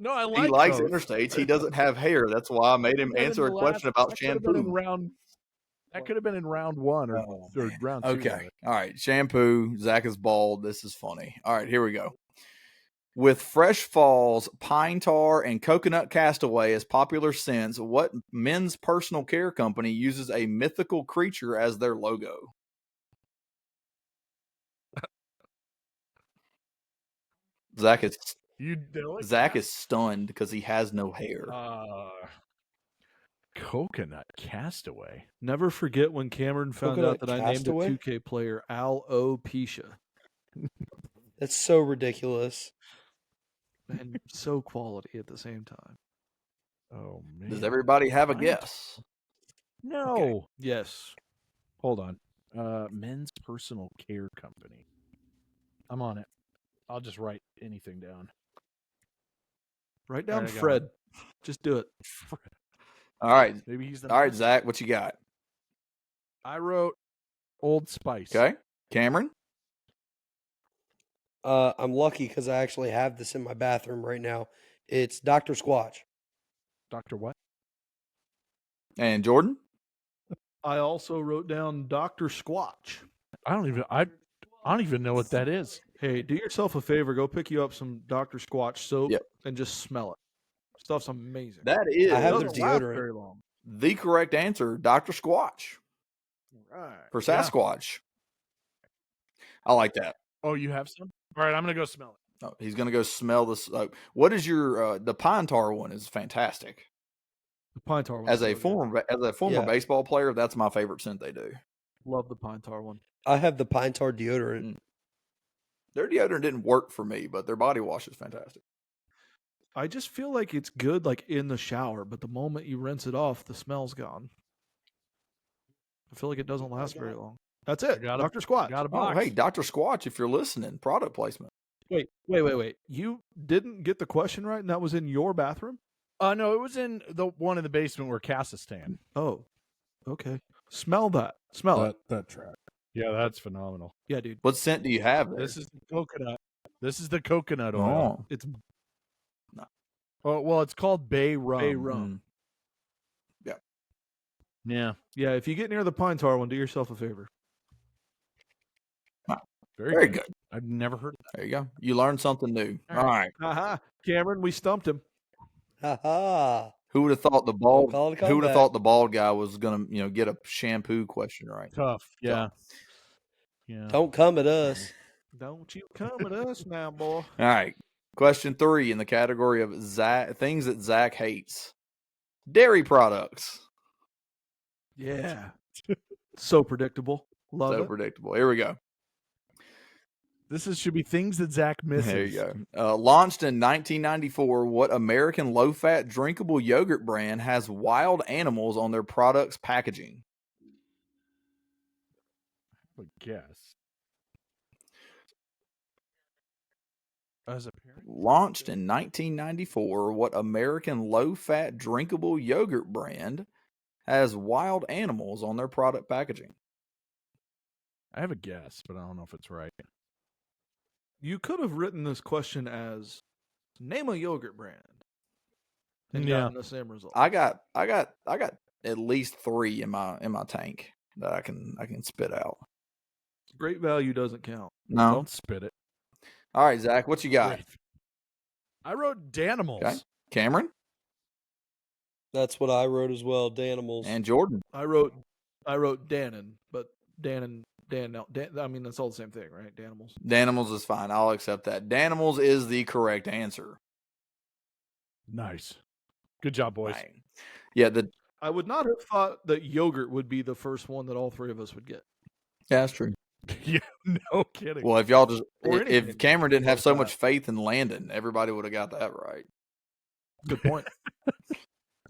No, I like He likes those. interstates. He doesn't have hair. That's why I made him answer a question about That could have been in shampoo. round 1 or man. round 2. Okay. rather. All right. Shampoo. Zach is bald. This is funny. All right. Here we go. With Fresh Falls, Pine Tar, and Coconut Castaway as popular scents, what men's personal care company uses a mythical creature as their logo? Zach is You know it? Zach is stunned because he has no hair. Coconut Castaway. Never forget when Cameron found Coconut out that I named a Castaway? 2K player Alopecia. That's so ridiculous. And so quality at the same time. Oh man. Does everybody have a Pine guess? No. Okay. Yes. Hold on. Men's personal care company. I'm on it. I'll just write anything down. Write down Alright, I got Fred. Just do it. All right. Maybe he's the All right, Zach, what you got? I wrote Old Spice. Okay. Cameron? I'm lucky because I actually have this in my bathroom right now. It's Dr. Squatch. Dr. What? And Jordan? I also wrote down Dr. Squatch. I don't even know what that is. Hey, do yourself a favor. Go pick you up some Dr. Squatch soap Yep. and just smell it. Stuff's amazing. That is I have their Doesn't last deodorant. very long. the correct answer, Dr. Squatch. Right. For Sasquatch. I like that. Oh, you have some? All right, I'm going to go smell it. Oh, he's going to go smell this. What is your the pine tar one is fantastic. The pine tar one. As a former Yeah. baseball player, that's my favorite scent they do. Love the pine tar one. I have the Pine Tar deodorant. Their deodorant didn't work for me, but their body wash is fantastic. I just feel like it's good like in the shower, but the moment you rinse it off, the smell's gone. I feel like it doesn't last very long. That's it. got a- Dr. Squatch. Got a Oh, box. hey, Dr. Squatch, if you're listening, product placement. Wait. You didn't get the question right, and that was in your bathroom? No, it was in the one in the basement where Cass's stand. Oh, okay. Smell that. Smell it. That track. Yeah, that's phenomenal. Yeah, dude. What scent do you have there? This is the coconut. This is the coconut oil. Oh. It's Oh, well, it's called Bay Rum. Bay Rum. Yeah. Yeah, if you get near the pine tar one, do yourself a favor. Very good. I've never heard of that. There you go. You learned something new. All All right. Aha. Cameron, we stumped him. Ha ha. Who would have thought the bald? Call it a Who would have comeback. thought the bald guy was gonna, get a shampoo question right? Tough. Yeah. Yeah. Don't come at us. Don't you come at us now, boy. All right. Question 3 in the category of things that Zach hates: dairy products. Yeah. So predictable. Love So it. predictable. Here we go. Should be things that Zach misses. There you go. Launched in 1994, what American low-fat drinkable yogurt brand has wild animals on their product's packaging? I guess. As a parent. Launched in 1994, what American low-fat drinkable yogurt brand has wild animals on their product packaging? I have a guess, but I don't know if it's right. You could have written this question as name a yogurt brand. And Yeah. gotten the same result. I got at least 3 in my tank that I can spit out. Great value doesn't count. No. Don't spit it. All right, Zach, what you got? Great. I wrote Danimals. Okay. Cameron That's what I wrote as well. Danimals. and Jordan. I wrote Dannon, but Dan, I mean, that's all the same thing, right? Danimals. Danimals is fine. I'll accept that. Danimals is the correct answer. Nice. Good job, boys. Right. Yeah, I would not have thought that yogurt would be the first one that all three of us would get. that's true. Yeah, no kidding. Well, if y'all just Or anything. if Cameron didn't have so much faith in Landon, everybody would have got that right. Good point.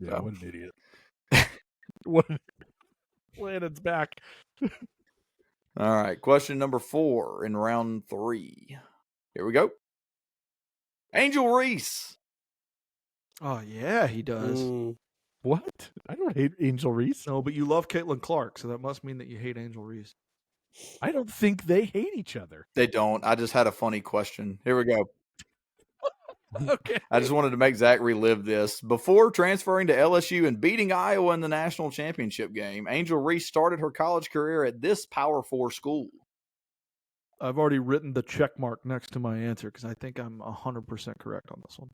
Yeah, what an idiot. What? Landon's back. All right, question number 4 in round 3. Here we go. Angel Reese. Oh yeah, he does. What? I don't hate Angel Reese. No, but you love Caitlin Clark, so that must mean that you hate Angel Reese. I don't think they hate each other. They don't. I just had a funny question. Here we go. Okay. I just wanted to make Zach relive this. Before transferring to LSU and beating Iowa in the national championship game, Angel Reese started her college career at this Power 4 school. I've already written the check mark next to my answer because I think I'm 100% correct on this one.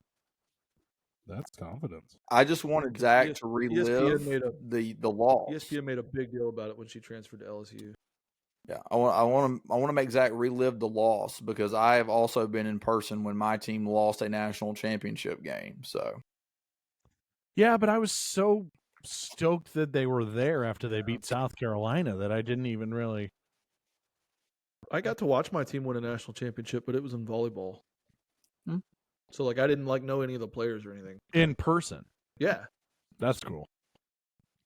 That's confidence. I just wanted Zach to relive ESPN the loss. ESPN made a big deal about it when she transferred to LSU. Yeah, I want to make Zach relive the loss because I have also been in person when my team lost a national championship game. So, yeah, but I was so stoked that they were there after they beat South Carolina that I didn't even really. I got to watch my team win a national championship, but it was in volleyball. So like I didn't know any of the players or anything. In person. Yeah. That's cool.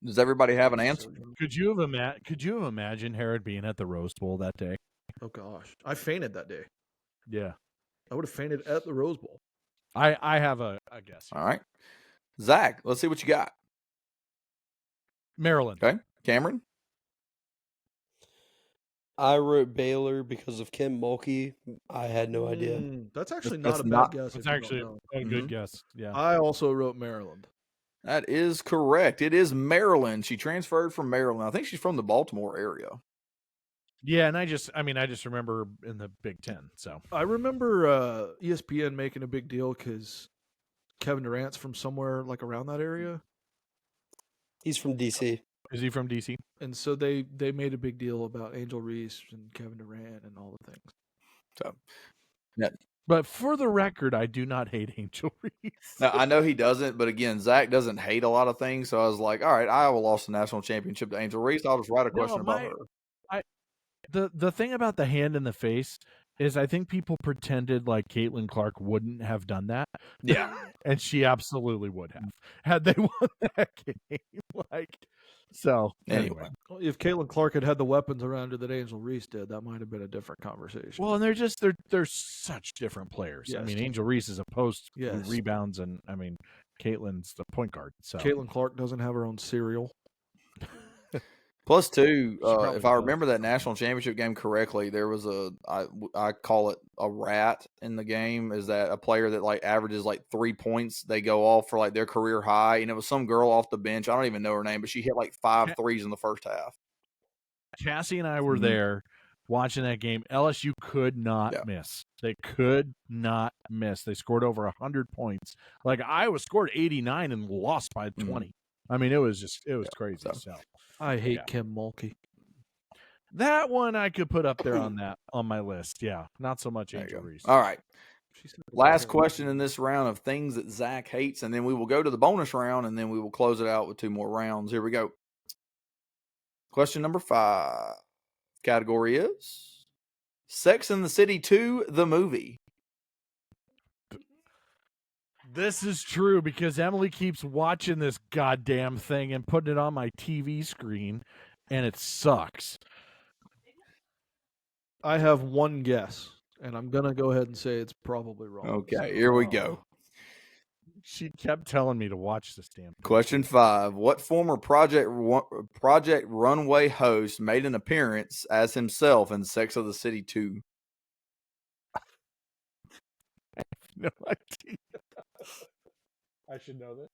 Does everybody have an answer? Could you have imagined Herod being at the Rose Bowl that day? Oh gosh. I fainted that day. Yeah. I would have fainted at the Rose Bowl. I have a guess. All right. Zach, let's see what you got. Maryland. Okay. Cameron? I wrote Baylor because of Kim Mulkey. I had no idea. That's actually That's not a not- bad guess. It's actually a good guess. Yeah. I also wrote Maryland. That is correct. It is Maryland. She transferred from Maryland. I think she's from the Baltimore area. Yeah, and I just remember in the Big Ten. So I remember ESPN making a big deal because Kevin Durant's from somewhere like around that area. He's from DC. Is he from DC? And so they made a big deal about Angel Reese and Kevin Durant and all the things. So, yeah. But for the record, I do not hate Angel Reese. Now, I know he doesn't, but again, Zach doesn't hate a lot of things. So I was like, all right, Iowa lost the national championship to Angel Reese. I'll just write a question about her. The thing about the hand in the face is I think people pretended like Caitlin Clark wouldn't have done that. Yeah. And she absolutely would have had they won that game. So anyway. Well, if Caitlin Clark had the weapons around her that Angel Reese did, that might have been a different conversation. Well, and they're such different players. Yes. I mean, Angel Reese is a post who Yes. rebounds, and I mean, Caitlin's the point guard. So Caitlin Clark doesn't have her own cereal. Plus, too, probably if I does. remember that national championship game correctly, there was I call it a rat in the game. Is that a player that like averages like 3 points? They go off for like their career high, and it was some girl off the bench. I don't even know her name, but she hit like 5 threes in the first half. Cassie and I were there watching that game. LSU could not miss. They could not miss. They scored over 100 points. Like Iowa scored 89 and lost by 20. I mean, it was crazy. So I hate Kim Mulkey. that one I could put up there on my list. Yeah, not so much Angel Reese. All right. Last question in this round of things that Zach hates, and then we will go to the bonus round, and then we will close it out with 2 more rounds. Here we go. Question number 5. Category is Sex and the City 2, the movie. This is true because Emily keeps watching this goddamn thing and putting it on my TV screen, and it sucks. I have one guess, and I'm going to go ahead and say it's probably wrong. Okay, here we go. She kept telling me to watch this damn thing. Question 5. What former Project Runway host made an appearance as himself in Sex of the City 2? No idea. I should know that.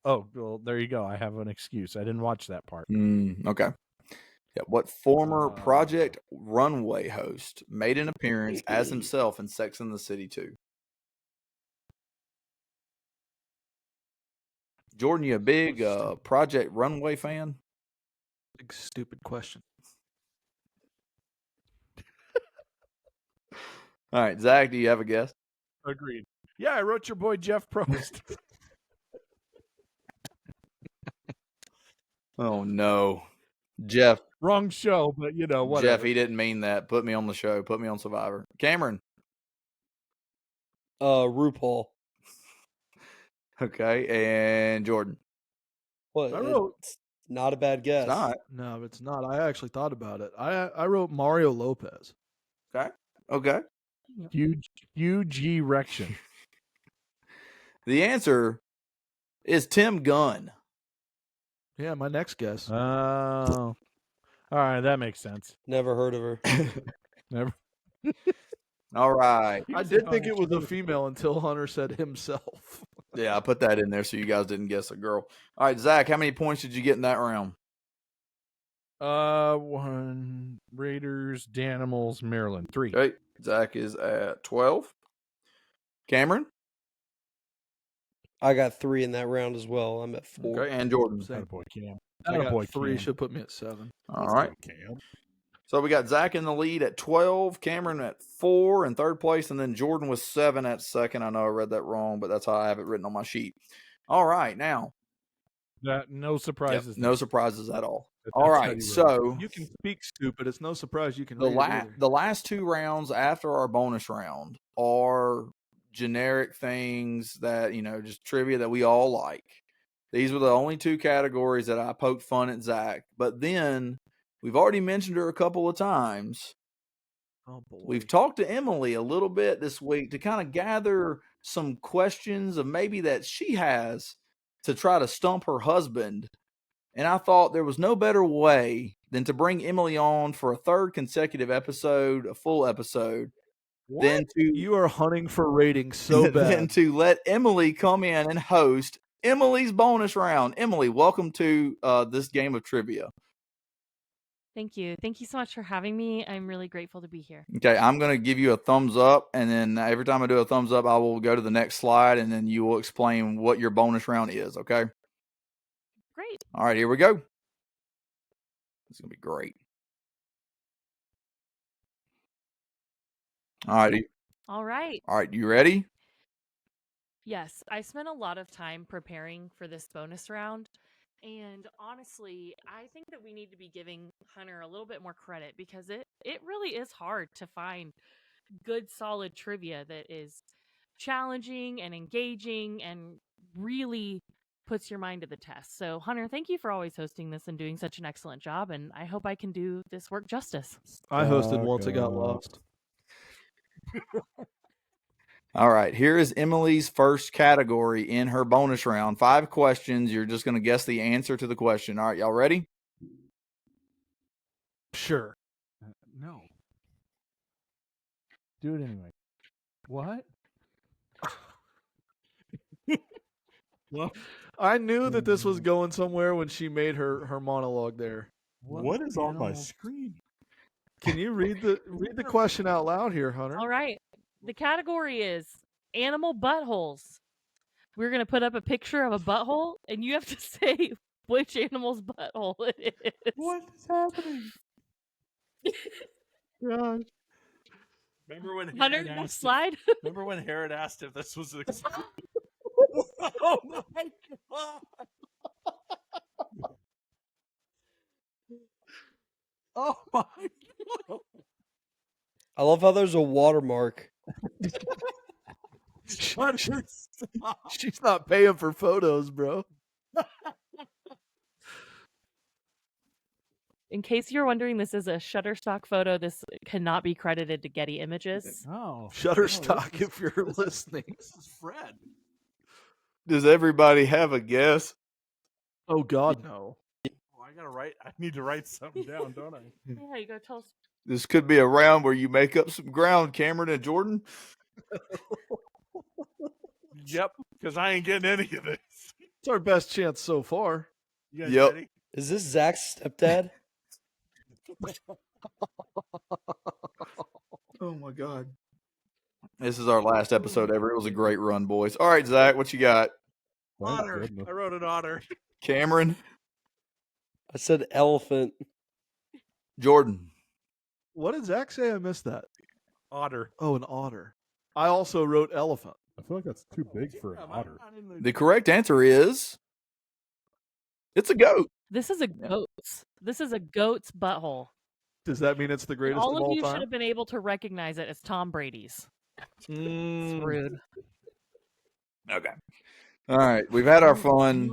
Oh, well, there you go. I have an excuse. I didn't watch that part. Okay. Yeah, what former Project Runway host made an appearance as himself in Sex and the City 2? Jordan, you a big Project Runway fan? Big stupid question. All right, Zach, do you have a guess? Agreed. Yeah, I wrote your boy Jeff Probst. Oh, no. Jeff. Wrong show, but whatever. Jeff, he didn't mean that. Put me on the show. Put me on Survivor. Cameron. RuPaul. Okay, and Jordan. What? I wrote. It's not a bad guess. It's not. No, it's not. I actually thought about it. I wrote Mario Lopez. Okay. Huge erection. The answer is Tim Gunn. Yeah, my next guess. Oh. All right, that makes sense. Never heard of her. Never. All right. I did think it was a female until Hunter said himself. Yeah, I put that in there so you guys didn't guess a girl. All right, Zach, how many points did you get in that round? 1 Raiders, Danimals, Maryland 3. Okay, Zach is at 12. Cameron? I got 3 in that round as well. I'm at 4. Okay, and Jordan. Same. Attaboy, Cam. I got Attaboy, 3, Cam. should put me at 7. All right. Cam. So we got Zach in the lead at 12, Cameron at 4 in third place, and then Jordan was 7 at second. I know I read that wrong, but that's how I have it written on my sheet. All right, now. No surprises. No surprises at all. That's All how right, you so You can speak stupid. It's no surprise you can the read it either. the last 2 rounds after our bonus round are generic things that, just trivia that we all like. These were the only 2 categories that I poked fun at Zach. But then we've already mentioned her a couple of times. Oh, boy. We've talked to Emily a little bit this week to kind of gather some questions of maybe that she has to try to stump her husband. And I thought there was no better way than to bring Emily on for a 3rd consecutive episode, a full episode, than to You are hunting for ratings so than bad. to let Emily come in and host Emily's bonus round. Emily, welcome to this game of trivia. Thank you. Thank you so much for having me. I'm really grateful to be here. Okay, I'm going to give you a thumbs up, and then every time I do a thumbs up, I will go to the next slide, and then you will explain what your bonus round is, okay? Great. All right, here we go. It's going to be great. All right. All right. All right, you ready? Yes, I spent a lot of time preparing for this bonus round. And honestly, I think that we need to be giving Hunter a little bit more credit because it really is hard to find good, solid trivia that is challenging and engaging and really puts your mind to the test. So, Hunter, thank you for always hosting this and doing such an excellent job. And I hope I can do this work justice. I hosted once, it got lost. All right, here is Emily's first category in her bonus round. 5 questions. You're just going to guess the answer to the question. All right, y'all ready? Sure. No. Do it anyway. What? Well, I knew that this was going somewhere when she made her monologue there. What is on my screen? Can you read the question out loud here, Hunter? All right. The category is animal buttholes. We're going to put up a picture of a butthole, and you have to say which animal's butthole it is. What is happening? Gosh. remember when Hunter, Herod next asked slide. remember when Herod asked if this was oh my god. Oh my god. I love how there's a watermark. She's not paying for photos, bro. In case you're wondering, this is a Shutterstock photo. This cannot be credited to Getty Images. Oh. Shutterstock, if you're listening. This is Fred. Does everybody have a guess? Oh, God, no. Oh, I need to write something down, don't I? Yeah, you go tell us. This could be a round where you make up some ground, Cameron and Jordan. Yep, because I ain't getting any of this. It's our best chance so far. You guys Yep. ready? Is this Zach's stepdad? Oh my god. This is our last episode ever. It was a great run, boys. All right, Zach, what you got? Thank Otter. goodness. I wrote an otter. Cameron, I said elephant. Jordan. What did Zach say? I missed that. Otter. Oh, an otter. I also wrote elephant. I feel like that's too big for an otter. The correct answer is it's a goat. This is a goat's. This is a goat's butthole. Does that mean it's the greatest All of of all you should time? have been able to recognize it as Tom Brady's. It's rude. Okay. All right, we've had our fun.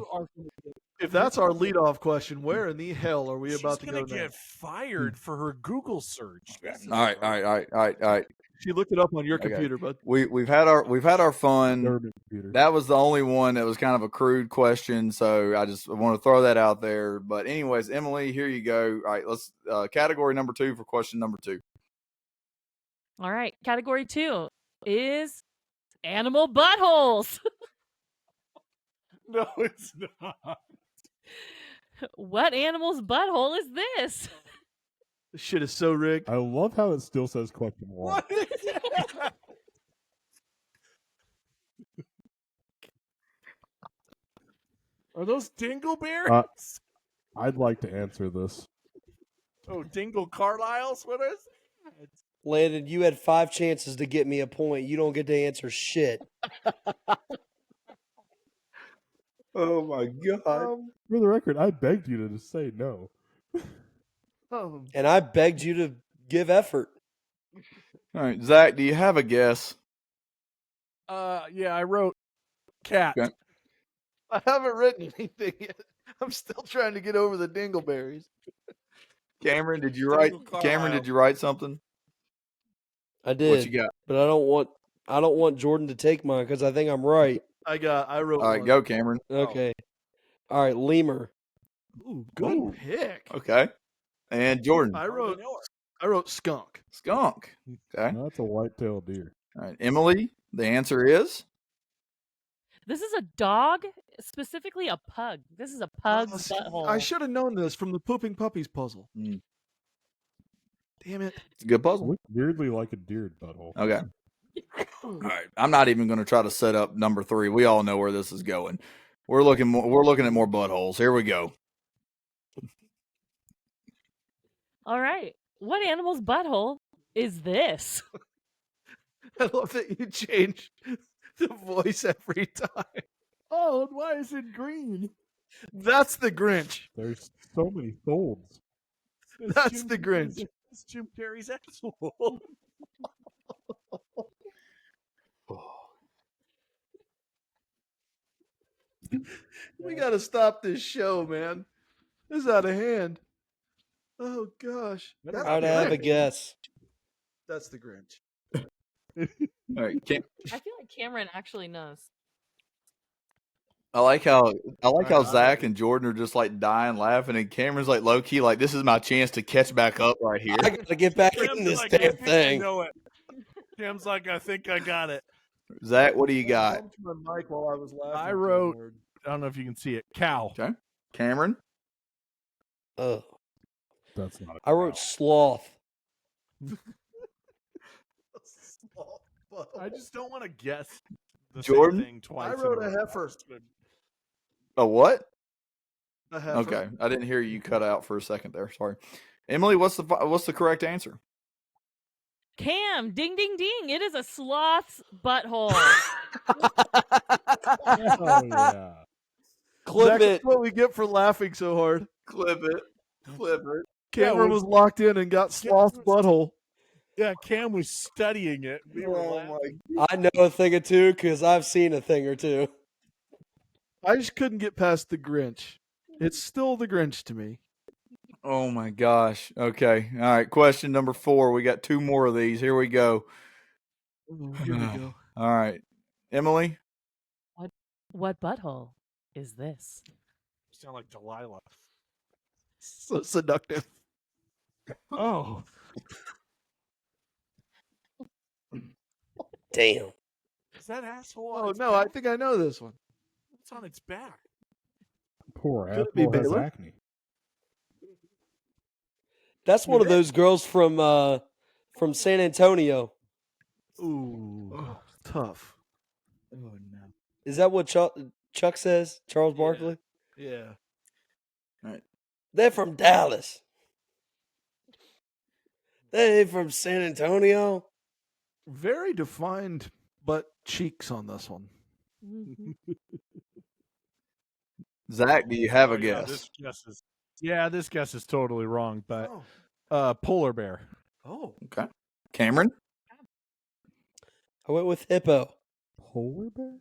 If that's our leadoff question, where in the hell are we about to She's go gonna get next? fired for her Google search. All right. She looked it up on your Okay. computer, bud. We've had our fun. Urban computer. That was the only one that was kind of a crude question, so I just want to throw that out there. But anyways, Emily, here you go. All right, let's category number 2 for question number 2. All right. Category 2 is animal buttholes. No, it's not. What animal's butthole is this? This shit is so rigged. I love how it still says question 1. What is that? Are those dingleberries? I'd like to answer this. Oh, dingle Carlisles? What is that? Landon, you had 5 chances to get me a point. You don't get to answer shit. Oh my god! For the record, I begged you to just say no. And I begged you to give effort. All right, Zach, do you have a guess? Yeah, I wrote cat. Okay. I haven't written anything yet. I'm still trying to get over the dingleberries. Cameron, did you write? Cameron, did you write something? I did. What you got? But I don't want Jordan to take mine because I think I'm right. I wrote All right, one. go, Cameron. Okay. All right, lemur. Ooh, good pick. Okay, and Jordan. I wrote skunk. Skunk. Okay. No, that's a white-tailed deer. All right, Emily. The answer is This is a dog, specifically a pug. This is a pug's butthole. I should have known this from the pooping puppies puzzle. Damn it. it's a good puzzle. Looks weirdly like a deer butthole. Okay. All right. I'm not even going to try to set up number 3. We all know where this is going. We're looking at more buttholes. Here we go. All right. What animal's butthole is this? I love that you change the voice every time. Oh, and why is it green? That's the Grinch. There's so many folds. That's the Grinch. It's Jim Carrey's asshole. We got to stop this show, man. This is out of hand. Oh, gosh. That's I'd the have a Grinch. guess. That's the Grinch. All right. I feel like Cameron actually knows. I like how right, Zach and Jordan are just like dying laughing, and Cameron's like low key like this is my chance to catch back up right here. I got to get back in this damn thing. I know it. Cam's like, I think I got it. Zach, what do you got? I bumped my mic while I was laughing. I too wrote- hard. I don't know if you can see it. Cow. Okay. Cameron. Ugh. That's not a I wrote cow. sloth. I just don't want to guess the Jordan? same thing twice. I in wrote row. a heifer. A what? A heifer. Okay, I didn't hear you cut out for a second there. Sorry, Emily. What's the correct answer? Cam, ding, ding, ding. It is a sloth's butthole. Oh, yeah. Clip Zach, it. That's what we get for laughing so hard. Clip it. Clip it. Cameron was locked in and got sloth's butthole. Yeah, Cam was studying it. We were laughing. I know a thing or two because I've seen a thing or two. I just couldn't get past the Grinch. It's still the Grinch to me. Oh my gosh. Okay. All right. Question number 4. We got 2 more of these. Here we go. Ooh, here we go. All right, Emily. What butthole is this? You sound like Delilah. So seductive. Oh, Damn. is that asshole? on Oh its no, I back? think I know this one. What's on its back? Poor Could it be asshole has Baylor? acne. That's one of those girls from San Antonio. Ooh, tough. Oh no. Is that what Chuck says? Charles Barkley? Yeah. They're from Dallas. They ain't from San Antonio. Very defined butt cheeks on this one. Zach, do you have a Yeah, guess? this guess is totally wrong, but Oh. polar bear. Oh. Okay. Cameron. I went with hippo. Polar bear?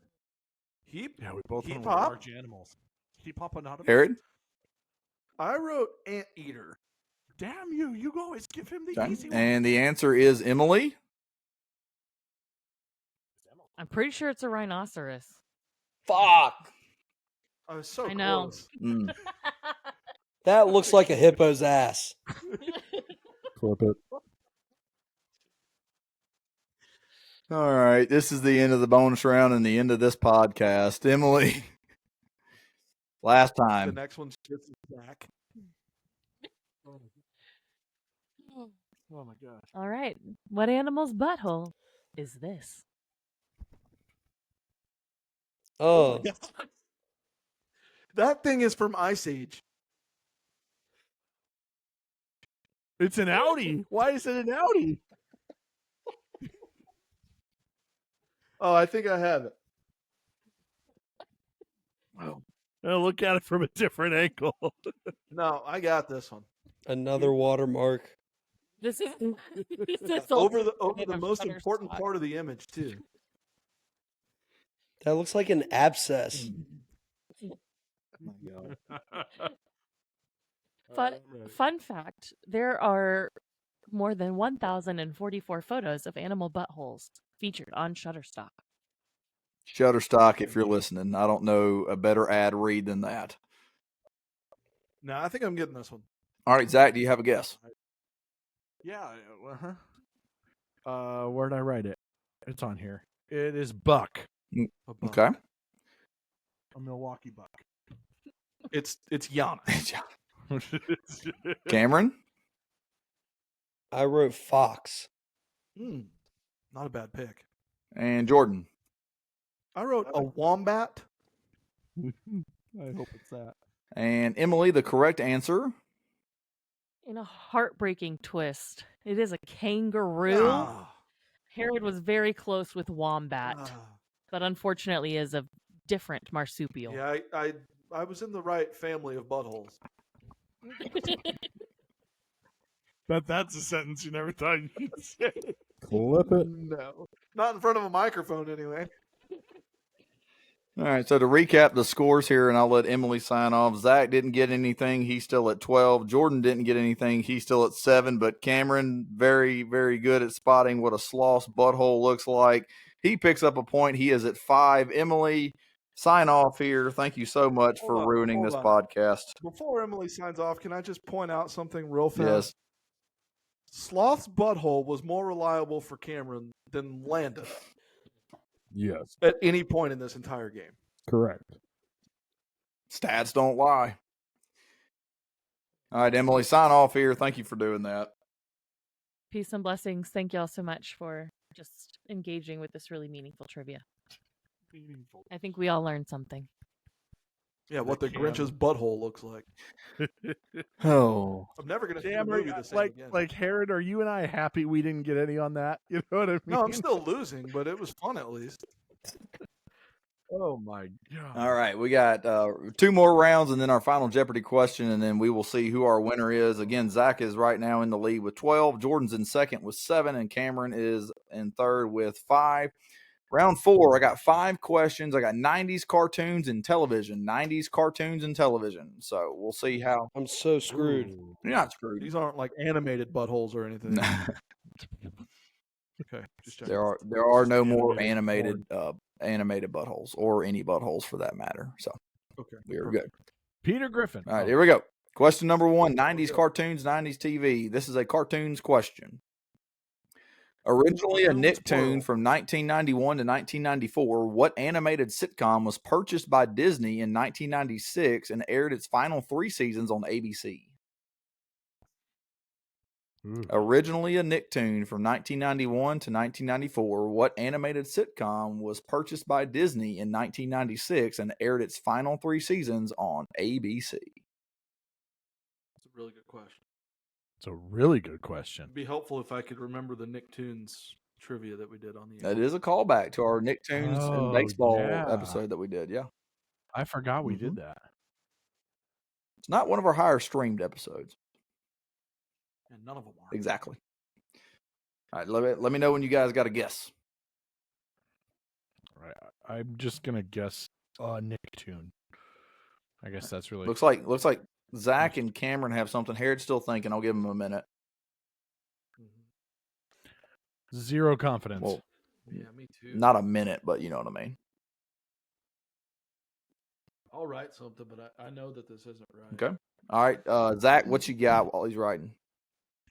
Heap. Yeah, we both Hip went with hop? large animals. Hip hop. Herod. I wrote anteater. Damn you! You always give him the Okay. easy one. And the answer is Emily. I'm pretty sure it's a rhinoceros. Fuck. I was so I know. close. Mm. That looks like a hippo's ass. Clip it. All right, this is the end of the bonus round and the end of this podcast. Emily, last The time. next one's just Zach. Oh my gosh. All right. What animal's butthole is this? Oh, That thing is from Ice Age. It's an Audi. Why is it an Audi? Oh, I think I have it. I'll look at it from a different angle. No, I got this one. another watermark. This is Over the a most Shutterstock. important part of the image too. That looks like an abscess. Fun fact: there are more than 1,044 photos of animal buttholes featured on Shutterstock. Shutterstock, if you're listening. I don't know a better ad read than that. No, I think I'm getting this one. All right, Zach, do you have a guess? Yeah. Where'd I write it? It's on here. It is buck. A buck. Okay. A Milwaukee buck. It's Yana. Cameron? I wrote fox. Not a bad pick. And Jordan? I wrote a wombat. I hope it's that. And Emily, the correct answer. In a heartbreaking twist, it is a kangaroo. Ah. Herod was very close with wombat, Ah. but unfortunately is a different marsupial. Yeah, I was in the right family of buttholes. That's a sentence you never thought you'd say. Clip it. No, not in front of a microphone anyway. All right, so to recap the scores here, and I'll let Emily sign off. Zach didn't get anything. He's still at 12. Jordan didn't get anything. He's still at 7. But Cameron, very, very good at spotting what a sloth's butthole looks like. He picks up a point. He is at 5. Emily, sign off here. Thank you so much for ruining this podcast. Before Emily signs off, can I just point out something real fast? Yes. Sloth's butthole was more reliable for Cameron than Landon Yes, at any point in this entire game. correct. Stats don't lie. All right, Emily, sign off here. Thank you for doing that. Peace and blessings. Thank y'all so much for just engaging with this really meaningful trivia. I think we all learned something. Yeah, what the Grinch's butthole looks like. Oh. I'm never going to see the Damn, movie the same again. like Herod, are you and I happy we didn't get any on that? You know what I mean? No, I'm still losing, but it was fun at least. Oh my god! All right, we got 2 more rounds and then our final Jeopardy question, and then we will see who our winner is. Again, Zach is right now in the lead with 12. Jordan's in second with 7, and Cameron is in third with 5. Round 4, I got 5 questions. I got 90s cartoons and television. 90s cartoons and television. So we'll see how. I'm so screwed. Ooh. You're not screwed. These aren't like animated buttholes or anything. Okay, just checking. There are no more Animated animated buttholes, or any buttholes for that matter. So Okay, we are perfect. good. Peter Griffin. All right, here we go. Question number 1, 90s cartoons, 90s TV. This is a cartoons question. Originally a Cartoons, Nicktoon plural. from 1991 to 1994, what animated sitcom was purchased by Disney in 1996 and aired its final 3 seasons on ABC? Originally a Nicktoon from 1991 to 1994, what animated sitcom was purchased by Disney in 1996 and aired its final 3 seasons on ABC? That's a really good question. It's a really good question. It'd be helpful if I could remember the Nicktoons trivia that we did on the That is a callback to our Nicktoons and Oh, baseball yeah. episode that we did. Yeah. I forgot we did that. It's not one of our higher streamed episodes. and none of them are. Exactly. All right. Let me know when you guys got a guess. All right. I'm just gonna guess Nicktoon. I guess that's really Looks like Zach and Cameron have something. Herod's still thinking. I'll give him a minute. zero confidence. Well, Yeah, me too. not a minute, but you know what I mean. I'll write something, but I know that this isn't right. Okay. All right. Zach, what you got while he's writing?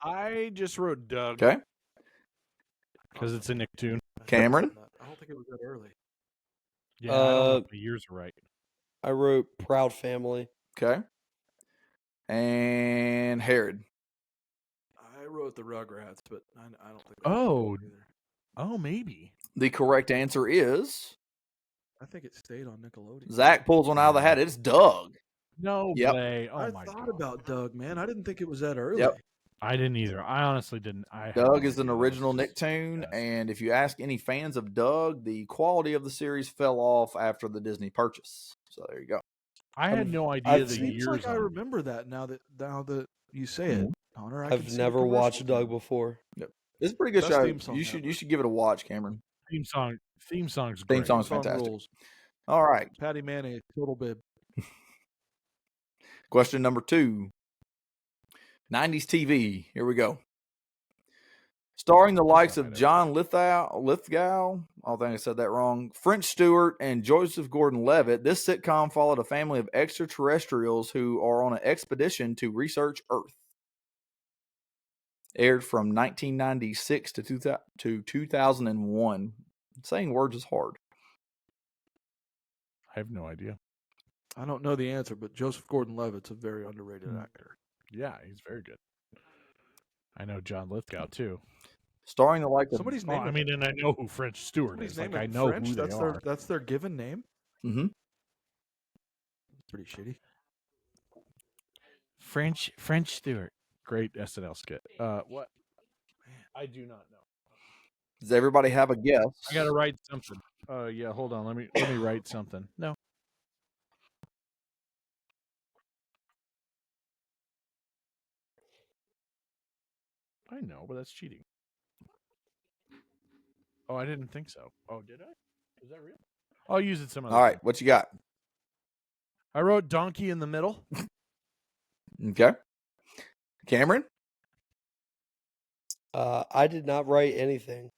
I just wrote Doug Okay. because it's a Nicktoon. Cameron? I don't think it was that early. Yeah, I don't know if the years are right. I wrote Proud Family. Okay. And Herod. I wrote the Rugrats, but I don't think. Oh, oh, maybe. The correct answer is I think it stayed on Nickelodeon. Zach pulls one out of the hat. It's Doug. No Yep. way. Oh I my thought god. about Doug, man. I didn't think it was that early. Yep. I didn't either. I honestly didn't. I had Doug no is an idea. original That's just Nicktoon, guess. and if you ask any fans of Doug, the quality of the series fell off after the Disney purchase. So there you go. I had no idea I've the seen- years. Seems like I on it. remember that now that you say it, Connor. I can I've see the never watched commercials Doug now. before. It's a pretty good Best show. theme song You should ever. give it a watch, Cameron. Theme song's Theme great. song's Song fantastic. rules. All right. Patty Mayonnaise, total bib. Question number 2. 90s TV. Here we go. Starring the likes of John Lithgow, I think I said that wrong, French Stewart, and Joseph Gordon-Levitt, this sitcom followed a family of extraterrestrials who are on an expedition to research Earth. Aired from 1996 to 2001. Saying words is hard. I have no idea. I don't know the answer, but Joseph Gordon-Levitt's a very underrated actor. Yeah, he's very good. I know John Lithgow too. Starring the likes of Somebody's Oh, name. I mean, and I know who French Stewart somebody's is. name Like I it know French. who they are. That's their given name. Mm-hmm. Pretty shitty. French Stewart. Great SNL skit. What? I do not know. Does everybody have a guess? I gotta write something. Yeah, hold on. Let me write something. No. I know, but that's cheating. Oh, I didn't think so. Oh, did I? Is that real? I'll use it some other All right, time. what you got? I wrote donkey in the middle. Okay. Cameron? I did not write anything.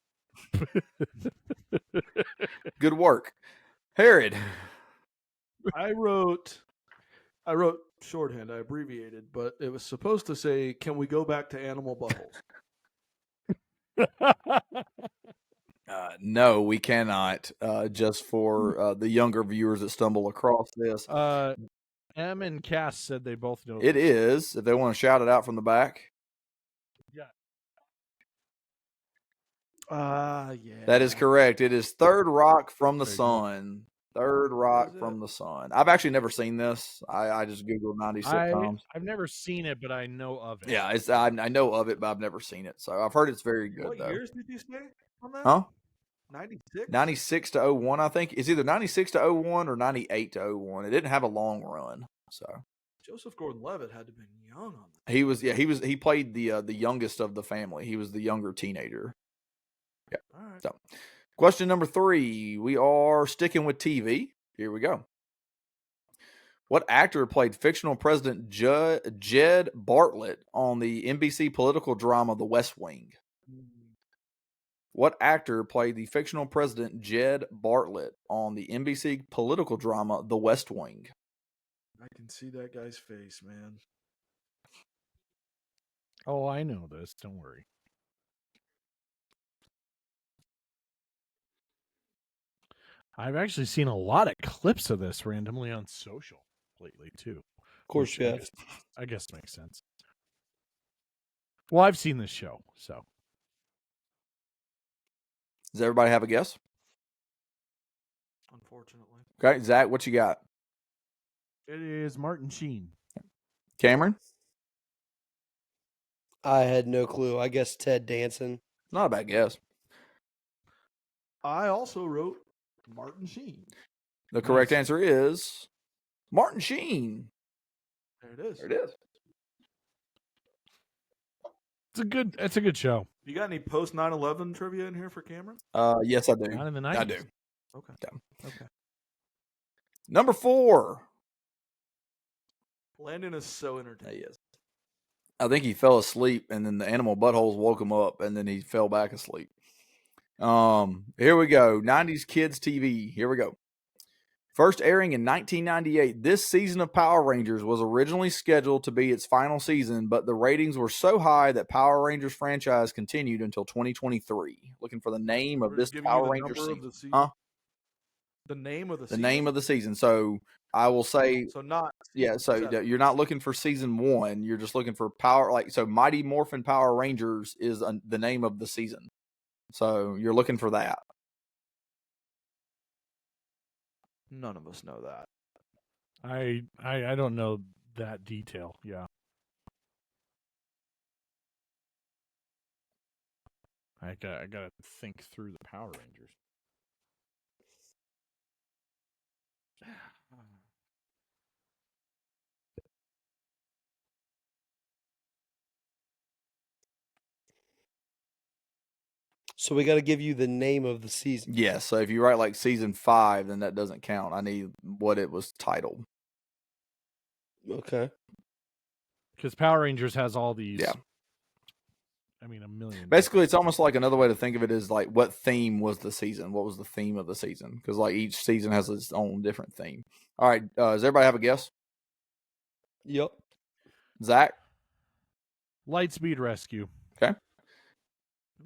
Good work. Herod. I wrote shorthand. I abbreviated, but it was supposed to say, "Can we go back to animal buttholes?" No, we cannot. Just for the younger viewers that stumble across this. M and Cass said they both know. It this. is. If they want to shout it out from the back. Yeah. Yeah. That is correct. It is Third Rock from the There you go. Sun. Third Rock from the Sun. I've actually never seen this. I just Googled 90s sitcoms. I've never seen it, but I know of it. Yeah, I know of it, but I've never seen it. So I've heard it's very good, What though. years did you say on that? Huh? 96? 96 to 01, I think. It's either 96 to 01 or 98 to 01. It didn't have a long run. So Joseph Gordon-Levitt had to have been young on that. he played the youngest of the family. He was the younger teenager. Yeah. All right. So, question number 3. We are sticking with TV. Here we go. What actor played fictional President Jed Bartlett on the NBC political drama The West Wing? What actor played the fictional President Jed Bartlett on the NBC political drama The West Wing? I can see that guy's face, man. Oh, I know this. Don't worry. I've actually seen a lot of clips of this randomly on social lately too. Of course, you have. I guess makes sense. Well, I've seen this show, so. Does everybody have a guess? Unfortunately. Okay, Zach, what you got? It is Martin Sheen. Cameron? I had no clue. I guess Ted Danson. Not a bad guess. I also wrote Martin Sheen. The correct answer is Martin Sheen. There it is. There it is. It's a good show. You got any post 9/11 trivia in here for Cameron? Yes, I do. Not in the 90s. I do. Okay. Yeah. Okay. Number 4. Landon is so entertaining. He is. I think he fell asleep, and then the animal buttholes woke him up, and then he fell back asleep. Here we go. 90s kids TV. Here we go. First airing in 1998, this season of Power Rangers was originally scheduled to be its final season, but the ratings were so high that Power Rangers franchise continued until 2023. Looking for the name of We're this just giving you Power the Rangers number of season. the season. Huh? The name of the The season? name of the season. So I will say, So not yeah. So seven. you're not looking for season 1. You're just looking for so Mighty Morphin Power Rangers is the name of the season. So you're looking for that. None of us know that. I don't know that detail. Yeah. I gotta think through the Power Rangers. So we got to give you the name of the season. Yes. So if you write like season 5, then that doesn't count. I need what it was titled. Okay. Because Power Rangers has all these. Yeah. I mean, a million. Basically, it's almost like another way to think of it is like what theme was the season? What was the theme of the season? Because like each season has its own different theme. All right. Does everybody have a guess? Yep. Zach? Lightspeed Rescue. Okay.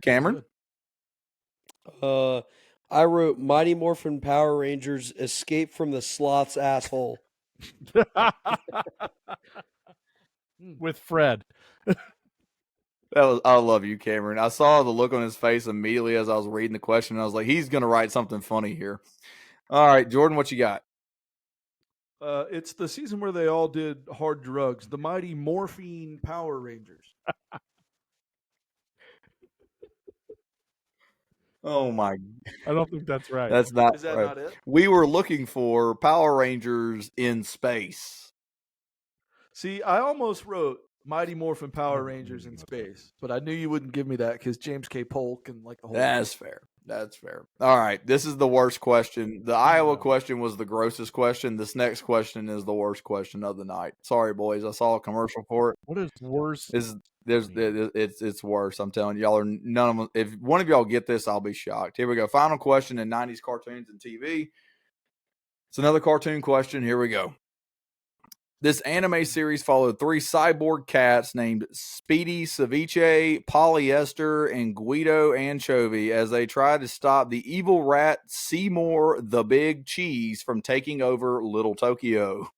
Cameron? I wrote Mighty Morphin Power Rangers Escape from the Sloth's Asshole. With Fred. I love you, Cameron. I saw the look on his face immediately as I was reading the question. And I was like, he's going to write something funny here. All right, Jordan, what you got? It's the season where they all did hard drugs. The Mighty Morphine Power Rangers. Oh my! I don't think that's right. That's not. Is that right. not it? We were looking for Power Rangers in space. See, I almost wrote Mighty Morphin Power Rangers in space, but I knew you wouldn't give me that because James K. Polk and like the whole. That's fair. That's fair. All right, this is the worst question. The Iowa question was the grossest question. This next question is the worst question of the night. Sorry, boys. I saw a commercial for it. What is worse? It's worse. I'm telling you, y'all are none of them. If one of y'all get this, I'll be shocked. Here we go. Final question in 90s cartoons and TV. It's another cartoon question. Here we go. This anime series followed 3 cyborg cats named Speedy Ceviche, Polyester, and Guido Anchovy as they tried to stop the evil rat Seymour the Big Cheese from taking over Little Tokyo.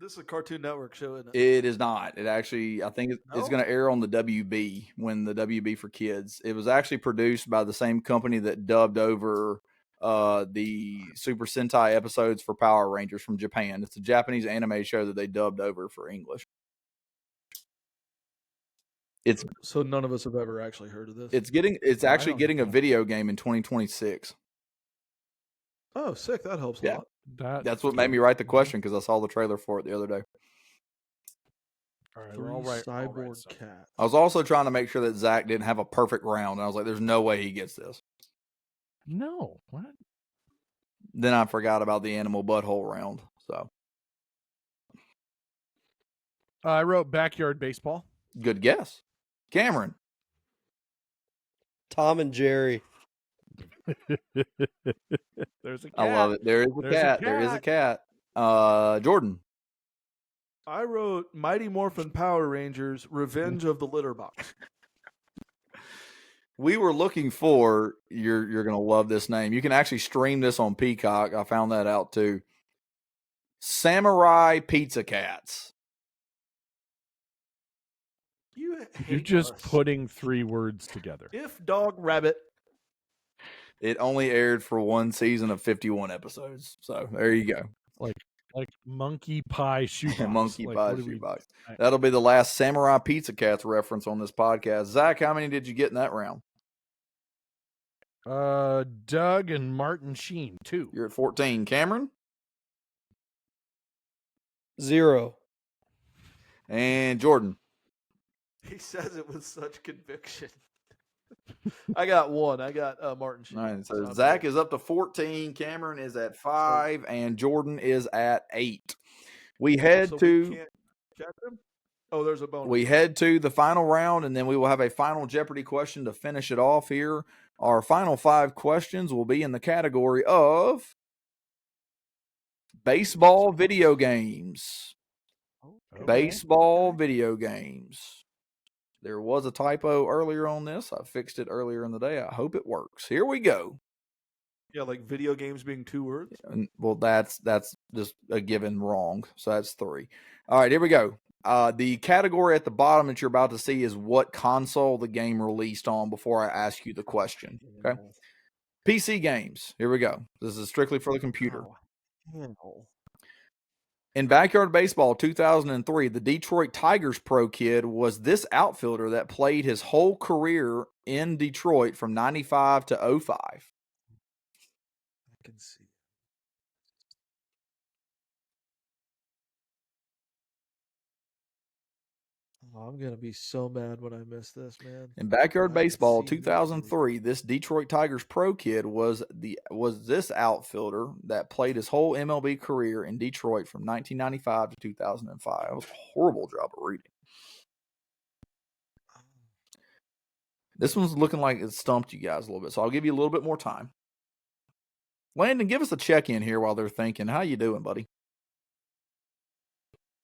This is a Cartoon Network show, isn't it? It is not. It actually, I think it's No? going to air on the WB, when the WB for kids. It was actually produced by the same company that dubbed over the Super Sentai episodes for Power Rangers from Japan. It's a Japanese anime show that they dubbed over for English. It's So none of us have ever actually heard of this. It's actually getting a video game in 2026. Oh, sick! That helps a Yeah. lot. That's what made me write the question, because I saw the trailer for it the other day. All right, 3 cyborg cats. I was also trying to make sure that Zach didn't have a perfect round, and I was like, there's no way he gets this. No. What? Then I forgot about the animal butthole round. So I wrote Backyard Baseball. good guess. Cameron. Tom and Jerry. There's a cat. I love it. There is a There's a cat. There is a cat. Jordan. I wrote Mighty Morphin Power Rangers Revenge of the Litter Box. We were looking for, you're going to love this name. You can actually stream this on Peacock. I found that out too. Samurai Pizza Cats. You're just putting 3 words together. If Dog Rabbit. It only aired for 1 season of 51 episodes. So there you go. Like Monkey Pie Shoebox. Monkey Like, Pie what do we- Shoebox. That'll be the last Samurai Pizza Cats reference on this podcast. Zach, how many did you get in that round? Doug and Martin Sheen, 2. You're at 14. Cameron? 0. And Jordan? He says it with such conviction. I got 1. I got Martin Sheen. All right, so Zach is up to 14. Cameron is at 5. And Jordan is at 8. We head So to... we can't catch him? Oh, there's a bonus. We head to the final round, and then we will have a final Jeopardy question to finish it off here. Our final 5 questions will be in the category of baseball video games. Okay. Baseball video games. There was a typo earlier on this. I fixed it earlier in the day. I hope it works. Here we go. Yeah, like video games being 2 words. Well, that's just a given wrong. So that's 3. All right, here we go. The category at the bottom that you're about to see is what console the game released on before I ask you the question. Okay. PC games. Here we go. This is strictly for the computer. In Backyard Baseball 2003, the Detroit Tigers pro kid was this outfielder that played his whole career in Detroit from 95 to 05. I can see. Oh, I'm gonna be so mad when I miss this, man. In Backyard I can Baseball see who it 2003, this Detroit Tigers pro kid was this outfielder that played his whole MLB career in Detroit from 1995 to 2005. That was a horrible job of reading. This one's looking like it stumped you guys a little bit, so I'll give you a little bit more time. Landon, give us a check-in here while they're thinking. How you doing, buddy?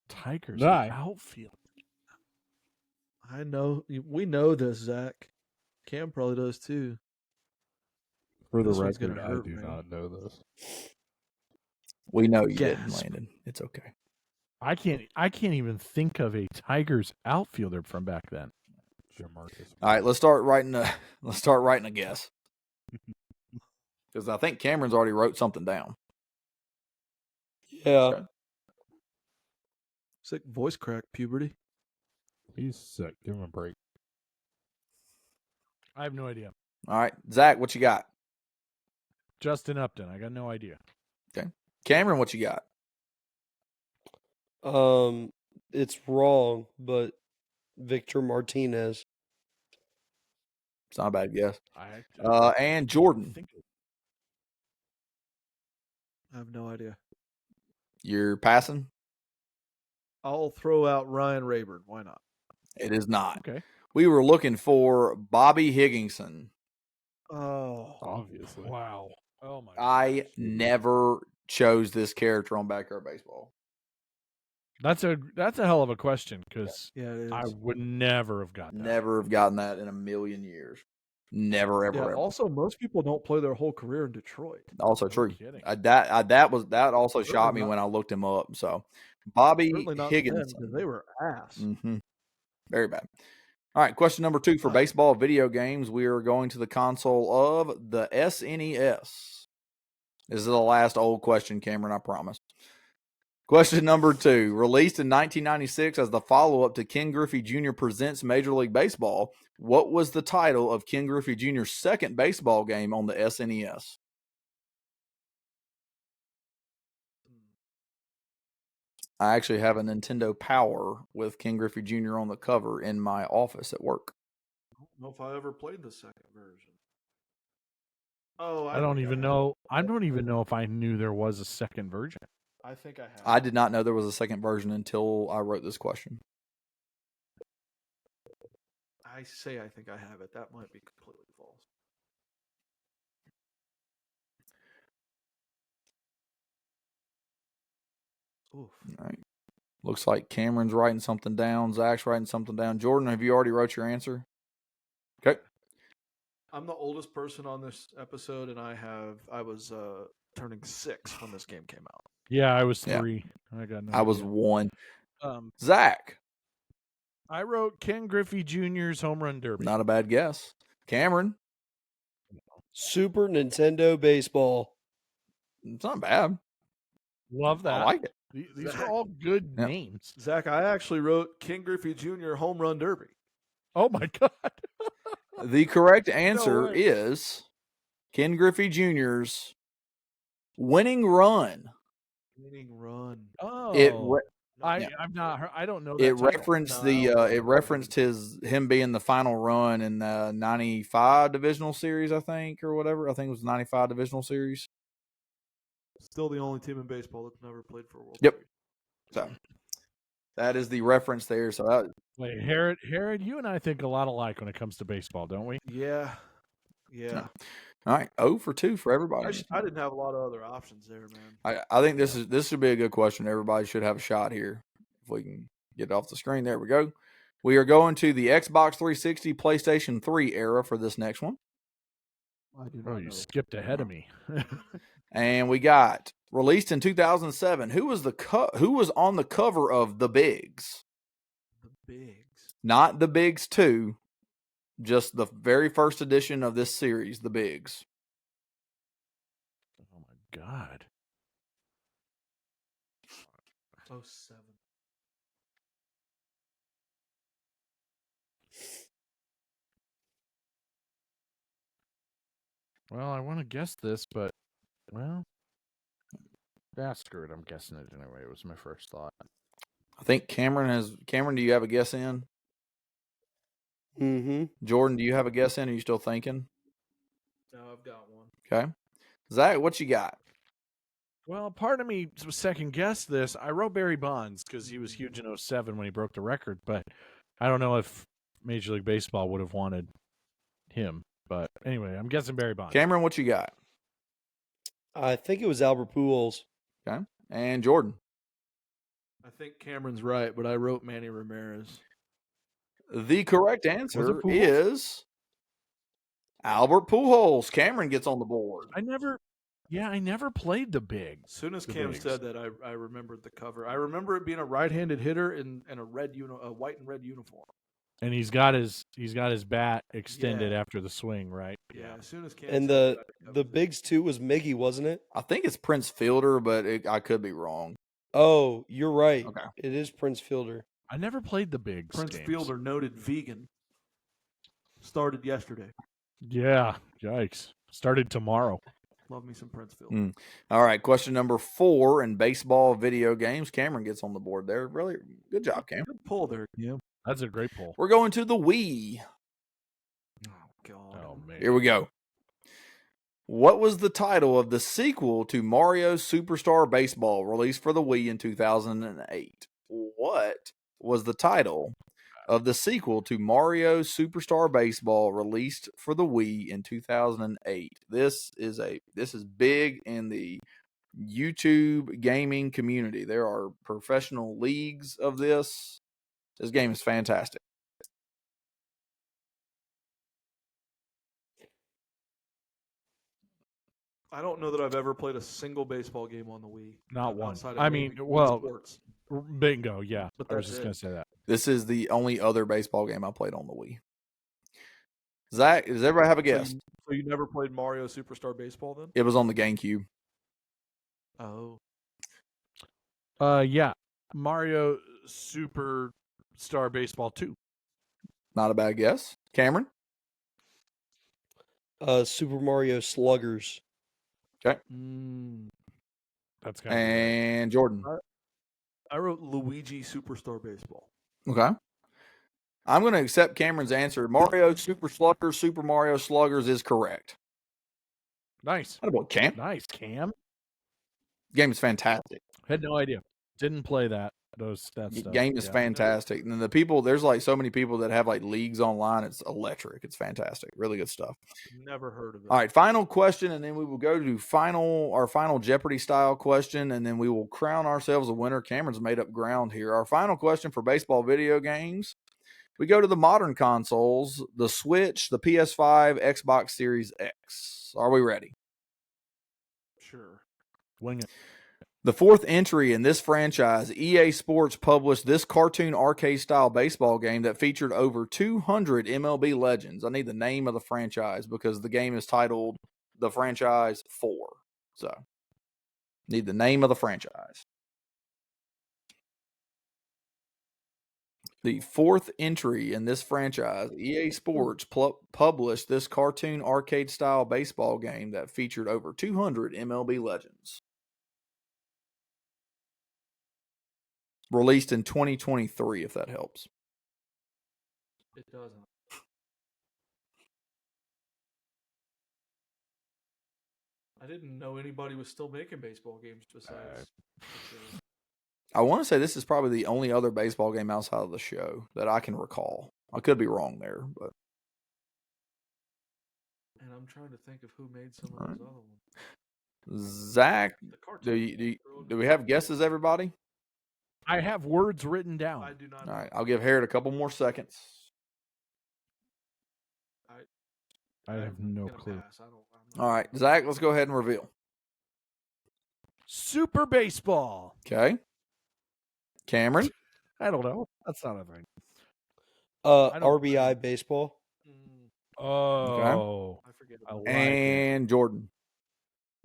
Tigers Nice. outfield. I know. We know this, Zach. Cam probably does too. For the This one's record, gonna I hurt, do man. not know this. We know you didn't, Gasp. Landon. It's okay. I can't even think of a Tigers outfielder from back then. Jim Marcus. All right, let's start writing a guess. Because I think Cameron's already wrote something down. Yeah. Okay. Sick voice crack, puberty. He's sick. Give him a break. I have no idea. All right, Zach, what you got? Justin Upton. I got no idea. Okay. Cameron, what you got? It's wrong, but Victor Martinez. It's not a bad guess. I And Jordan, think I have no idea. you're passing? I'll throw out Ryan Rayburn. Why not? It is not. okay. We were looking for Bobby Higginson. Oh, Obviously. Wow. Oh my. I never chose this character on Backyard Baseball. That's a hell of a question because yeah, it is. I would never have got that. Never have gotten that in a million years. Never, ever, Yeah, ever. also, most people don't play their whole career in Detroit. Also No true. kidding. That also Certainly shocked me not- when I looked him up. So, Bobby Certainly not them, Higginson. because they were ass. Mm-hmm. Very bad. All right, question number 2 for baseball video games. We are going to the console of the SNES. This is the last old question, Cameron, I promise. Question number 2. Released in 1996 as the follow-up to Ken Griffey Jr. Presents Major League Baseball, what was the title of Ken Griffey Jr.'s second baseball game on the SNES? I actually have a Nintendo Power with Ken Griffey Jr. on the cover in my office at work. I don't know if I ever played the second version. Oh, I don't even know. I don't even know if I knew there was a second version. I think I have. I did not know there was a second version until I wrote this question. I say I think I have it. That might be completely false. Oof. All right. Looks like Cameron's writing something down. Zach's writing something down. Jordan, have you already wrote your answer? Okay. I'm the oldest person on this episode, and I was turning 6 when this game came out. Yeah, I was Yeah. 3. I got no. I was idea. 1. Um, Zach, I wrote Ken Griffey Jr.'s home run derby. not a bad guess. Cameron, Super Nintendo Baseball. it's not bad. Love that. I like it. These are all good Yeah. names. Zach, I actually wrote Ken Griffey Jr. Home Run Derby. Oh my god. The correct answer way. is Ken Griffey Jr.'s winning run. Winning run. Oh. Yeah. I've not heard, I don't know that It title. referenced him being the final run in the 95 divisional series, I think, or whatever. I think it was 95 divisional series. Still the only team in baseball that's never played for a World Yep. Series. So that is the reference there. So that, Wait, Herod, you and I think a lot alike when it comes to baseball, don't we? Yeah. Yeah. All right, 0 for 2 for everybody. I didn't have a lot of other options there, man. I think this should be a good question. Everybody should have a shot here. If we can get it off the screen. There we go. We are going to the Xbox 360, PlayStation 3 era for this next one. Oh, you skipped ahead of me. And we got released in 2007. Who was on the cover of The Bigs? The Bigs. Not The Bigs 2, just the very first edition of this series, The Bigs. Oh my God. 07. Well, I want to guess this, but well, screw it. I'm guessing it anyway. It was my first thought. I think Cameron, do you have a guess in? Mm-hmm. Jordan, do you have a guess in? Are you still thinking? No, I've got one. Okay. Zach, what you got? Well, part of me second guessed this. I wrote Barry Bonds because he was huge in 07 when he broke the record, but I don't know if Major League Baseball would have wanted him. But anyway, I'm guessing Barry Bonds. Cameron, what you got? I think it was Albert Pujols. Okay. And Jordan? I think Cameron's right, but I wrote Manny Ramirez. The correct answer is Albert Pujols. Cameron gets on the board. I never played the Bigs. As soon as Cam said that, I remembered the cover. I remember it being a right-handed hitter in a white and red uniform. And he's got his bat extended after the swing, right? Yeah. As soon as Cam And said the Bigs 2 was Miggy, wasn't it? I think it's Prince Fielder, but I could be wrong. Oh, you're right. Okay. It is Prince Fielder. I never played the Bigs. Prince games. Fielder, noted vegan, started yesterday. Yeah, yikes. Started tomorrow. Love me some Prince Fielder. All right, question number 4 in baseball video games. Cameron gets on the board there. Really good job, Cam. Good pull there, Cam. That's a great pull. We're going to the Wii. Oh, God. Oh, man. Here we go. What was the title of the sequel to Mario Superstar Baseball released for the Wii in 2008? What was the title of the sequel to Mario Superstar Baseball released for the Wii in 2008? This is big in the YouTube gaming community. There are professional leagues of this. This game is fantastic. I don't know that I've ever played a single baseball game on the Wii. Not one. outside of I maybe mean, Wii well, Sports. bingo, yeah. But I was that's just it. going to say that. This is the only other baseball game I played on the Wii. Zach, does everybody have a guess? So you never played Mario Superstar Baseball then? It was on the GameCube. Oh. Yeah. Mario Superstar Baseball 2. Not a bad guess. Cameron? Super Mario Sluggers. Okay. That's kind of And Jordan? I wrote Luigi Superstar Baseball. Okay. I'm going to accept Cameron's answer. Mario Super Mario Sluggers is correct. nice. How about Cam? Nice, Cam. Game is fantastic. Had no idea. Didn't play that stuff. Game is fantastic. And the people, there's like so many people that have like leagues online. It's electric. It's fantastic. Really good stuff. Never heard of it. All right, final question, and then we will go to our final Jeopardy style question, and then we will crown ourselves a winner. Cameron's made up ground here. Our final question for baseball video games. We go to the modern consoles, the Switch, the PS5, Xbox Series X. Are we ready? Sure. Wing it. The fourth entry in this franchise, EA Sports published this cartoon arcade-style baseball game that featured over 200 MLB legends. I need the name of the franchise because the game is titled The Franchise 4. So, need the name of the franchise. The fourth entry in this franchise, EA Sports published this cartoon arcade-style baseball game that featured over 200 MLB legends. Released in 2023, if that helps. It doesn't. I didn't know anybody was still making baseball games besides. I want to say this is probably the only other baseball game outside of the show that I can recall. I could be wrong there, but And I'm trying to think of who made some of those other ones. Zach, The do we have guesses, everybody? I have words written down. I do not. All right, I'll give Harriet a couple more seconds. I have no clue. All right, Zach, let's go ahead and reveal. Super baseball. Okay. Cameron? I don't know. That's not a thing. RBI baseball. Oh, I forget I about like it. And Jordan.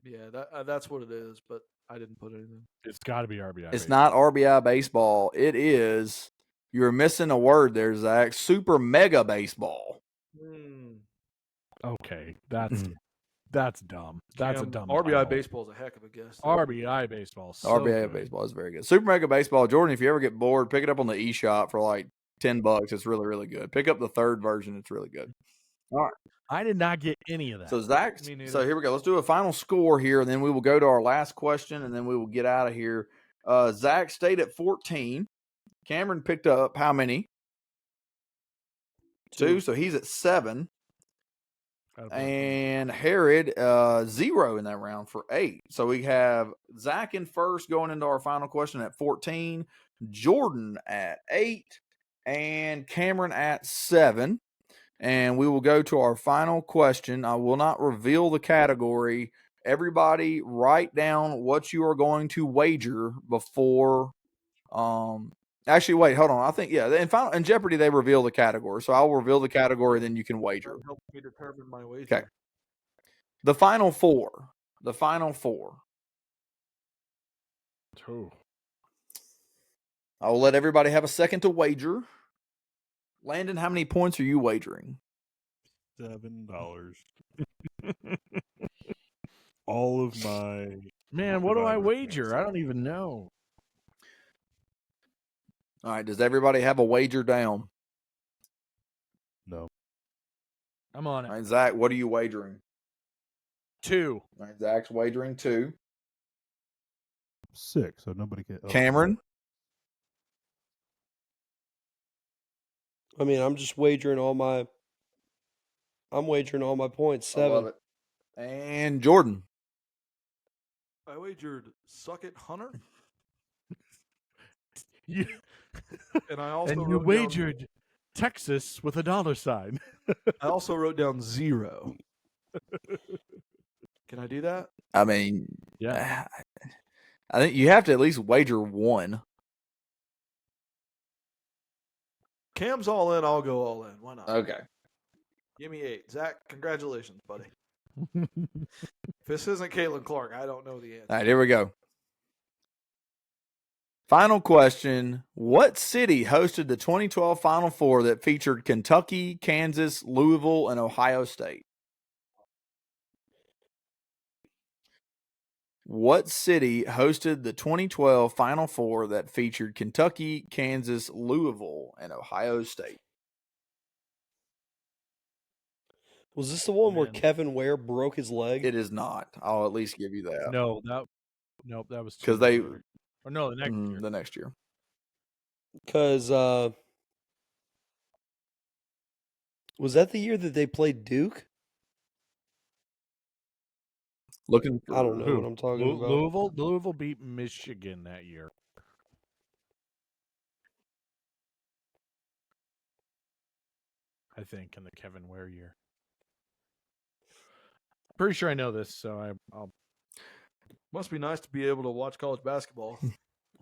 Yeah, that's what it is, but I didn't put anything. It's got to be RBI. It's not RBI baseball. It is, you're missing a word there, Zach. Super mega baseball. Okay, that's dumb. That's a dumb RBI title. baseball is a heck of a guess. RBI baseball. So RBI good. baseball is very good. Super mega baseball. Jordan, if you ever get bored, pick it up on the eShop for like $10. It's really, really good. Pick up the third version. It's really good. All right. I did not get any of that. So Zach, Me neither. so here we go. Let's do a final score here, and then we will go to our last question, and then we will get out of here. Zach stayed at 14. Cameron picked up how many? 2. So he's at 7. And Herod 0 in that round for 8. So we have Zach in first going into our final question at 14, Jordan at 8, and Cameron at 7. And we will go to our final question. I will not reveal the category. Everybody write down what you are going to wager before actually wait, hold on. I think in Jeopardy they reveal the category. So I'll reveal the category, then you can wager. Help me determine my wager. Okay. The final four. The final four. Oh. I will let everybody have a second to wager. Landon, how many points are you wagering? $7. All of my Man, what do I Survivor wager? points. I don't even know. All right. Does everybody have a wager down? No. I'm on All it. right, Zach, what are you wagering? 2. All right, Zach's wagering 2. 6, so nobody can. Cameron? I mean, I'm wagering all my points. 7. I love it. And Jordan? I wagered suck it, Hunter. And I also and you wrote wagered Texas with a $sign. I also wrote down 0. Can I do that? I mean, Yeah. I think you have to at least wager 1. Cam's all in. I'll go all in. Why not? Okay. Give me 8. Zach, congratulations, buddy. If this isn't Caitlin Clark, I don't know the answer. All right, here we go. Final question. What city hosted the 2012 Final Four that featured Kentucky, Kansas, Louisville, and Ohio State? What city hosted the 2012 Final Four that featured Kentucky, Kansas, Louisville, and Ohio State? Was this the one where Man. Kevin Ware broke his leg? It is not. I'll at least give you that. No, that was 'Cause 2 they- years. Or no, the next year. The next year. Because was that the year that they played Duke? Looking for I don't know what I'm talking about. Louisville beat Michigan that year. I think in the Kevin Ware year. Pretty sure I know this, so I'll. Must be nice to be able to watch college basketball.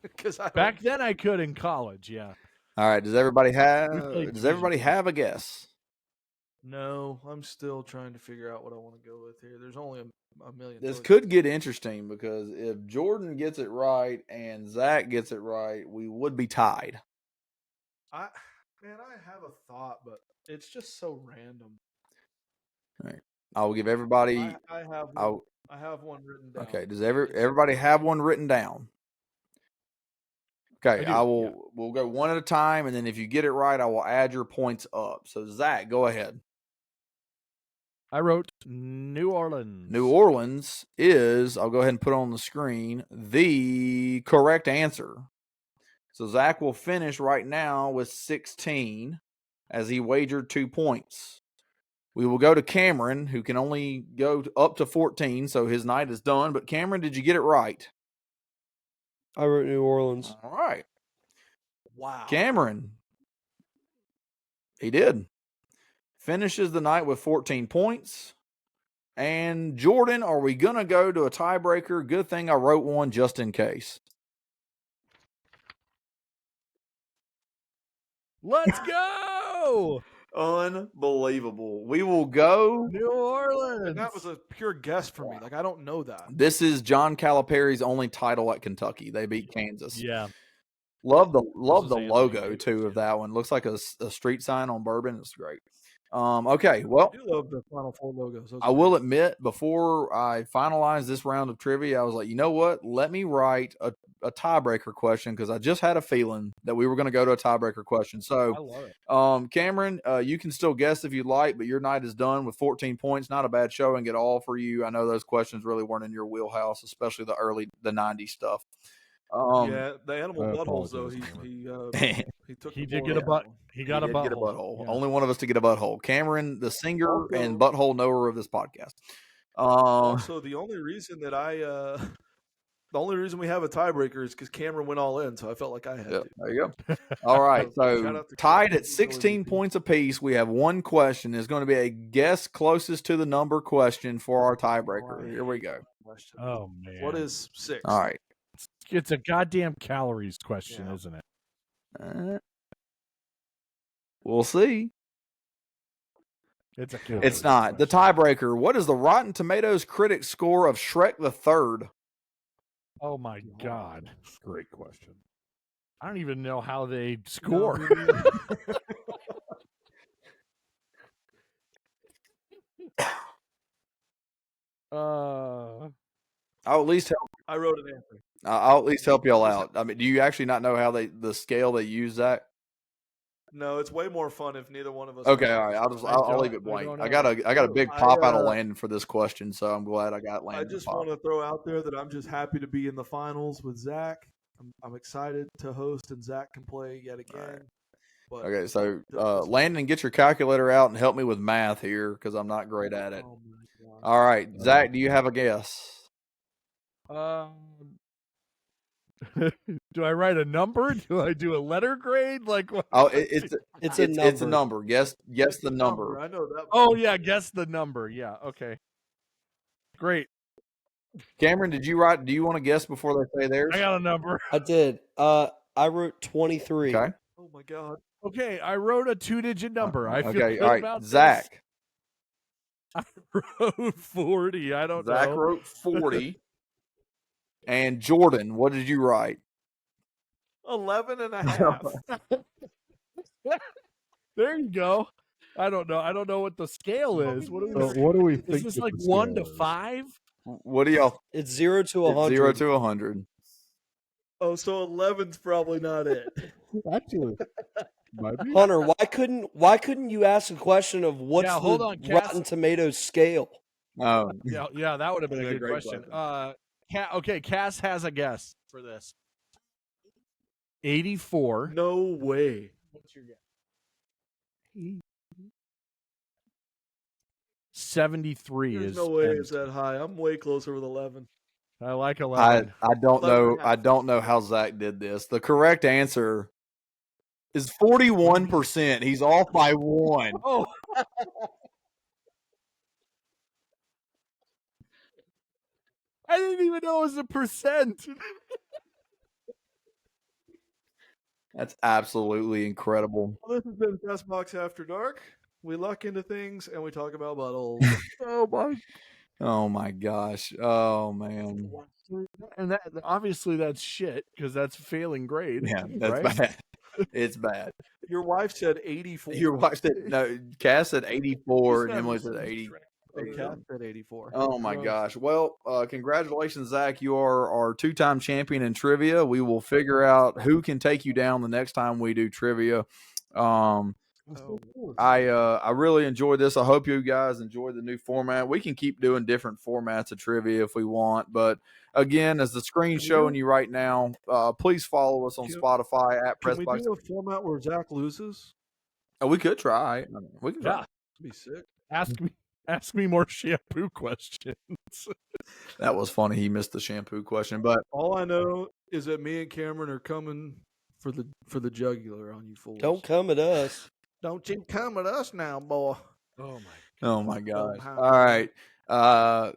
Because Back then I could in college, yeah. All right. Does everybody have played a guess? No, I'm still trying to figure out what I want to go with here. There's only a million. This choices. could get interesting because if Jordan gets it right and Zach gets it right, we would be tied. I have a thought, but it's just so random. All right. I will give everybody. I have one written down. Okay. Does everybody have one written down? Okay. I do, yeah. We'll go one at a time, and then if you get it right, I will add your points up. So Zach, go ahead. I wrote New Orleans. New Orleans is, I'll go ahead and put on the screen, the correct answer. So Zach will finish right now with 16 as he wagered 2 points. We will go to Cameron, who can only go up to 14, so his night is done. But Cameron, did you get it right? I wrote New Orleans. All right. Wow. Cameron. He did. Finishes the night with 14 points. And Jordan, are we going to go to a tiebreaker? Good thing I wrote one just in case. Let's go! Unbelievable. We will go. New Orleans. And that was a pure guess for me. Like, I don't know that. This is John Calipari's only title at Kentucky. They beat Kansas. Yeah. Love the Anthony logo Davis, too of that one. Looks like a street sign on bourbon. It's great. Okay, well, I do love the Final Four logos. Those I are will great. admit, before I finalized this round of trivia, I was like, you know what? Let me write a tiebreaker question because I just had a feeling that we were going to go to a tiebreaker question. So, I love it. Cameron, you can still guess if you'd like, but your night is done with 14 points. Not a bad showing at all for you. I know those questions really weren't in your wheelhouse, especially the 90s stuff. Yeah, the animal I buttholes though. apologize, He took. He the did bullet get a out butt. of him. He got a did get butthole. Yeah. Only one of us to get a butthole. Cameron, the singer Also- and butthole knower of this podcast. Also, the only reason that the only reason we have a tiebreaker is because Cameron went all in, so I felt like I had Yep, to. there you go. All right, So, shout so out to tied Cameron. at He's always 16 a beast. points apiece. We have one question. It's going to be a guess closest to the number question for our tiebreaker. Here we go. Question. Oh man. What is 6? All right. It's a goddamn calories question, Yeah. isn't it? We'll see. It's a It's not. The tiebreaker. What is the Rotten Tomatoes critic score of Shrek the Third? Oh my god. Great question. I don't even know how they score. I'll at least help. I wrote an answer. I'll at least help y'all out. I mean, do you actually not know how the scale they use that? No, it's way more fun if neither one of us. Okay, knows. all right. I'll leave it blank. don't I know. got a big pop out of I Landon for this question, so I'm glad I got I Landon. just pop. want to throw out there that I'm just happy to be in the finals with Zach. I'm excited to host, and Zach can play yet again. right. But Okay, so Landon, get your calculator out and help me with math here because I'm not great at it. oh my God. All right, Zach, do you have a guess? Do I write a number? Do I do a letter grade? Like what? Oh, it's It's a a number. Guess the number. I know that. Oh yeah, guess the number. Yeah, okay. Great. Cameron, did you write? Do you want to guess before they say theirs? I got a number. I did. I wrote 23. Okay. Oh my God. Okay, I wrote a 2-digit number. I feel Okay. good All right, about Zach. this. I wrote 40. I don't Zach know. wrote 40. And Jordan, what did you write? 11 and a half. There you go. I don't know. I don't know what the scale is. What So what do we think? is this that like the 1 to scale is? 5? What do y'all? It's 0 to It's 100. 0 to 100. Oh, so 11's probably not it. Actually, might be. Hunter, why couldn't you ask a question of what's Yeah, the hold on, Cass. Rotten Tomatoes scale? Oh, Yeah, that would have been a That's a good great question. question. Okay, Cass has a guess for this. 84. No way. What's your guess? 73 There's is no way and it's that high. I'm way closer with 11. I like 11. I don't 11 know. and a half. I don't know how Zach did this. The correct answer is 41%. He's off by 1. Oh. I didn't even know it was a percent. That's absolutely incredible. Well, this has been Press Box After Dark. We luck into things and we talk about buttholes. Oh my gosh. Oh man. And that obviously that's shit because that's failing grade. Yeah, that's right? bad. It's bad. Your wife said 84. Your wife said no. Cass said 84 and Just Emily have said some 80. Okay, Kat said 84. Oh my Gross. gosh. Well, congratulations, Zach. You are our 2-time champion in trivia. We will figure out who can take you down the next time we do trivia. I really enjoyed this. I hope you guys enjoyed the new format. We can keep doing different formats of trivia if we want, but again, as the screen's showing you right now, please follow us on Spotify at Can we PressBox. do a format where Zach loses? Oh, we could try. We can try. Yeah. That'd be sick. Ask me more shampoo questions. That was funny. He missed the shampoo question, but All I know is that me and Cameron are coming for the jugular on you fools. Don't come at us. Don't you come at us now, boy. oh my gosh. Don't All right.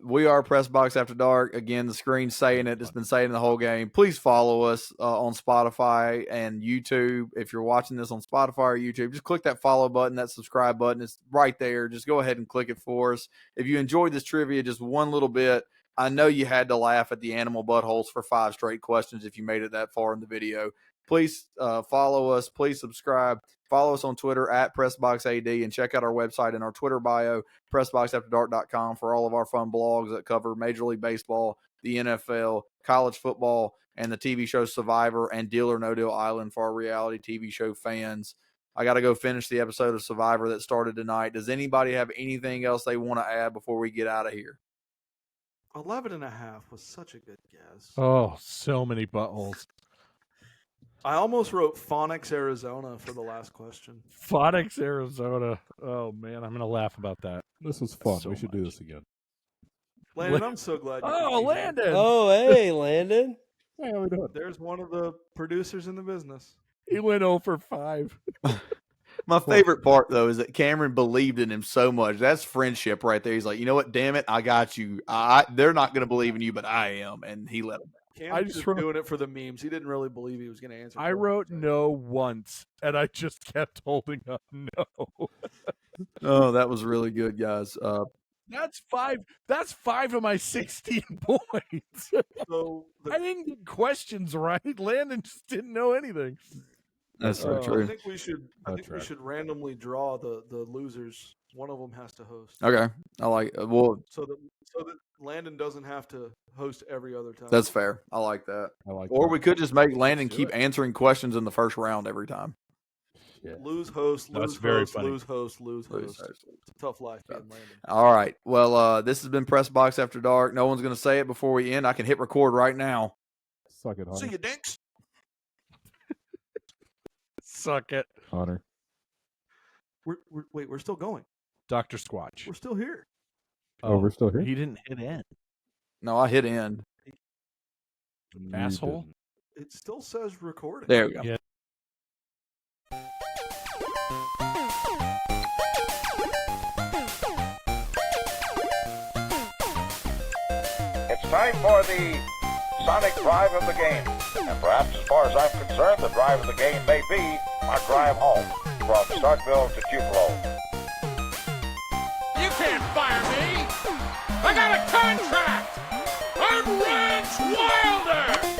We are Press Box After Dark. Again, the screen's saying it. It's been saying the whole game. Please follow us on Spotify and YouTube. If you're watching this on Spotify or YouTube, just click that follow button, that subscribe button. It's right there. Just go ahead and click it for us. If you enjoyed this trivia just one little bit, I know you had to laugh at the animal buttholes for 5 straight questions if you made it that far in the video. Please follow us. Please subscribe. Follow us on Twitter at PressBoxAD and check out our website in our Twitter bio, PressBoxAfterDark.com, for all of our fun blogs that cover Major League Baseball, the NFL, college football, and the TV show Survivor and Deal or No Deal Island for our reality TV show fans. I got to go finish the episode of Survivor that started tonight. Does anybody have anything else they want to add before we get out of here? 11.5 was such a good guess. Oh, so many buttholes. I almost wrote Phoenix, Arizona for the last question. Phoenix, Arizona. Oh man, I'm gonna laugh about that. This was fun. So we should do this again. Landon, I'm so glad you could Oh, be here. Landon. Oh, hey, Landon. Hey, how we doing? There's one of the producers in the business. He went 0 for 5. My favorite part, though, is that Cameron believed in him so much. That's friendship right there. He's like, you know what? Damn it. I got you. They're not going to believe in you, but I am. And he let him. Cameron's just doing it for the memes. He didn't really believe he was going to answer. I wrote no once, and I just kept holding up no. Oh, that was really good, guys. That's 5. That's 5 of my 16 points. So I didn't get questions right. Landon just didn't know anything. That's so I true. think we should. We should randomly draw the losers. One of them has to host. Okay. I like well, So that Landon doesn't have to host every other time. that's fair. I like that. I like Or that. we could just make Landon do keep it. answering questions in the first round every time. Yeah. Lose host, That's lose very host, funny. lose host, lose Lose host. host. It's a tough life being Landon. All right. Well, this has been Press Box After Dark. No one's going to say it before we end. I can hit record right now. Suck it, Hunter. See you, dinks. Suck it. Hunter. We're still going. Dr. Squatch. We're still here. Oh, we're still here? He didn't hit end. No, I hit end. You Asshole. didn't. It still says recording. There we go. Yeah. It's time for the Sonic drive of the game. And perhaps as far as I'm concerned, the drive of the game may be my drive home from Starkville to Tupelo. You can't fire me! I got a contract! I'm Rance Wilder!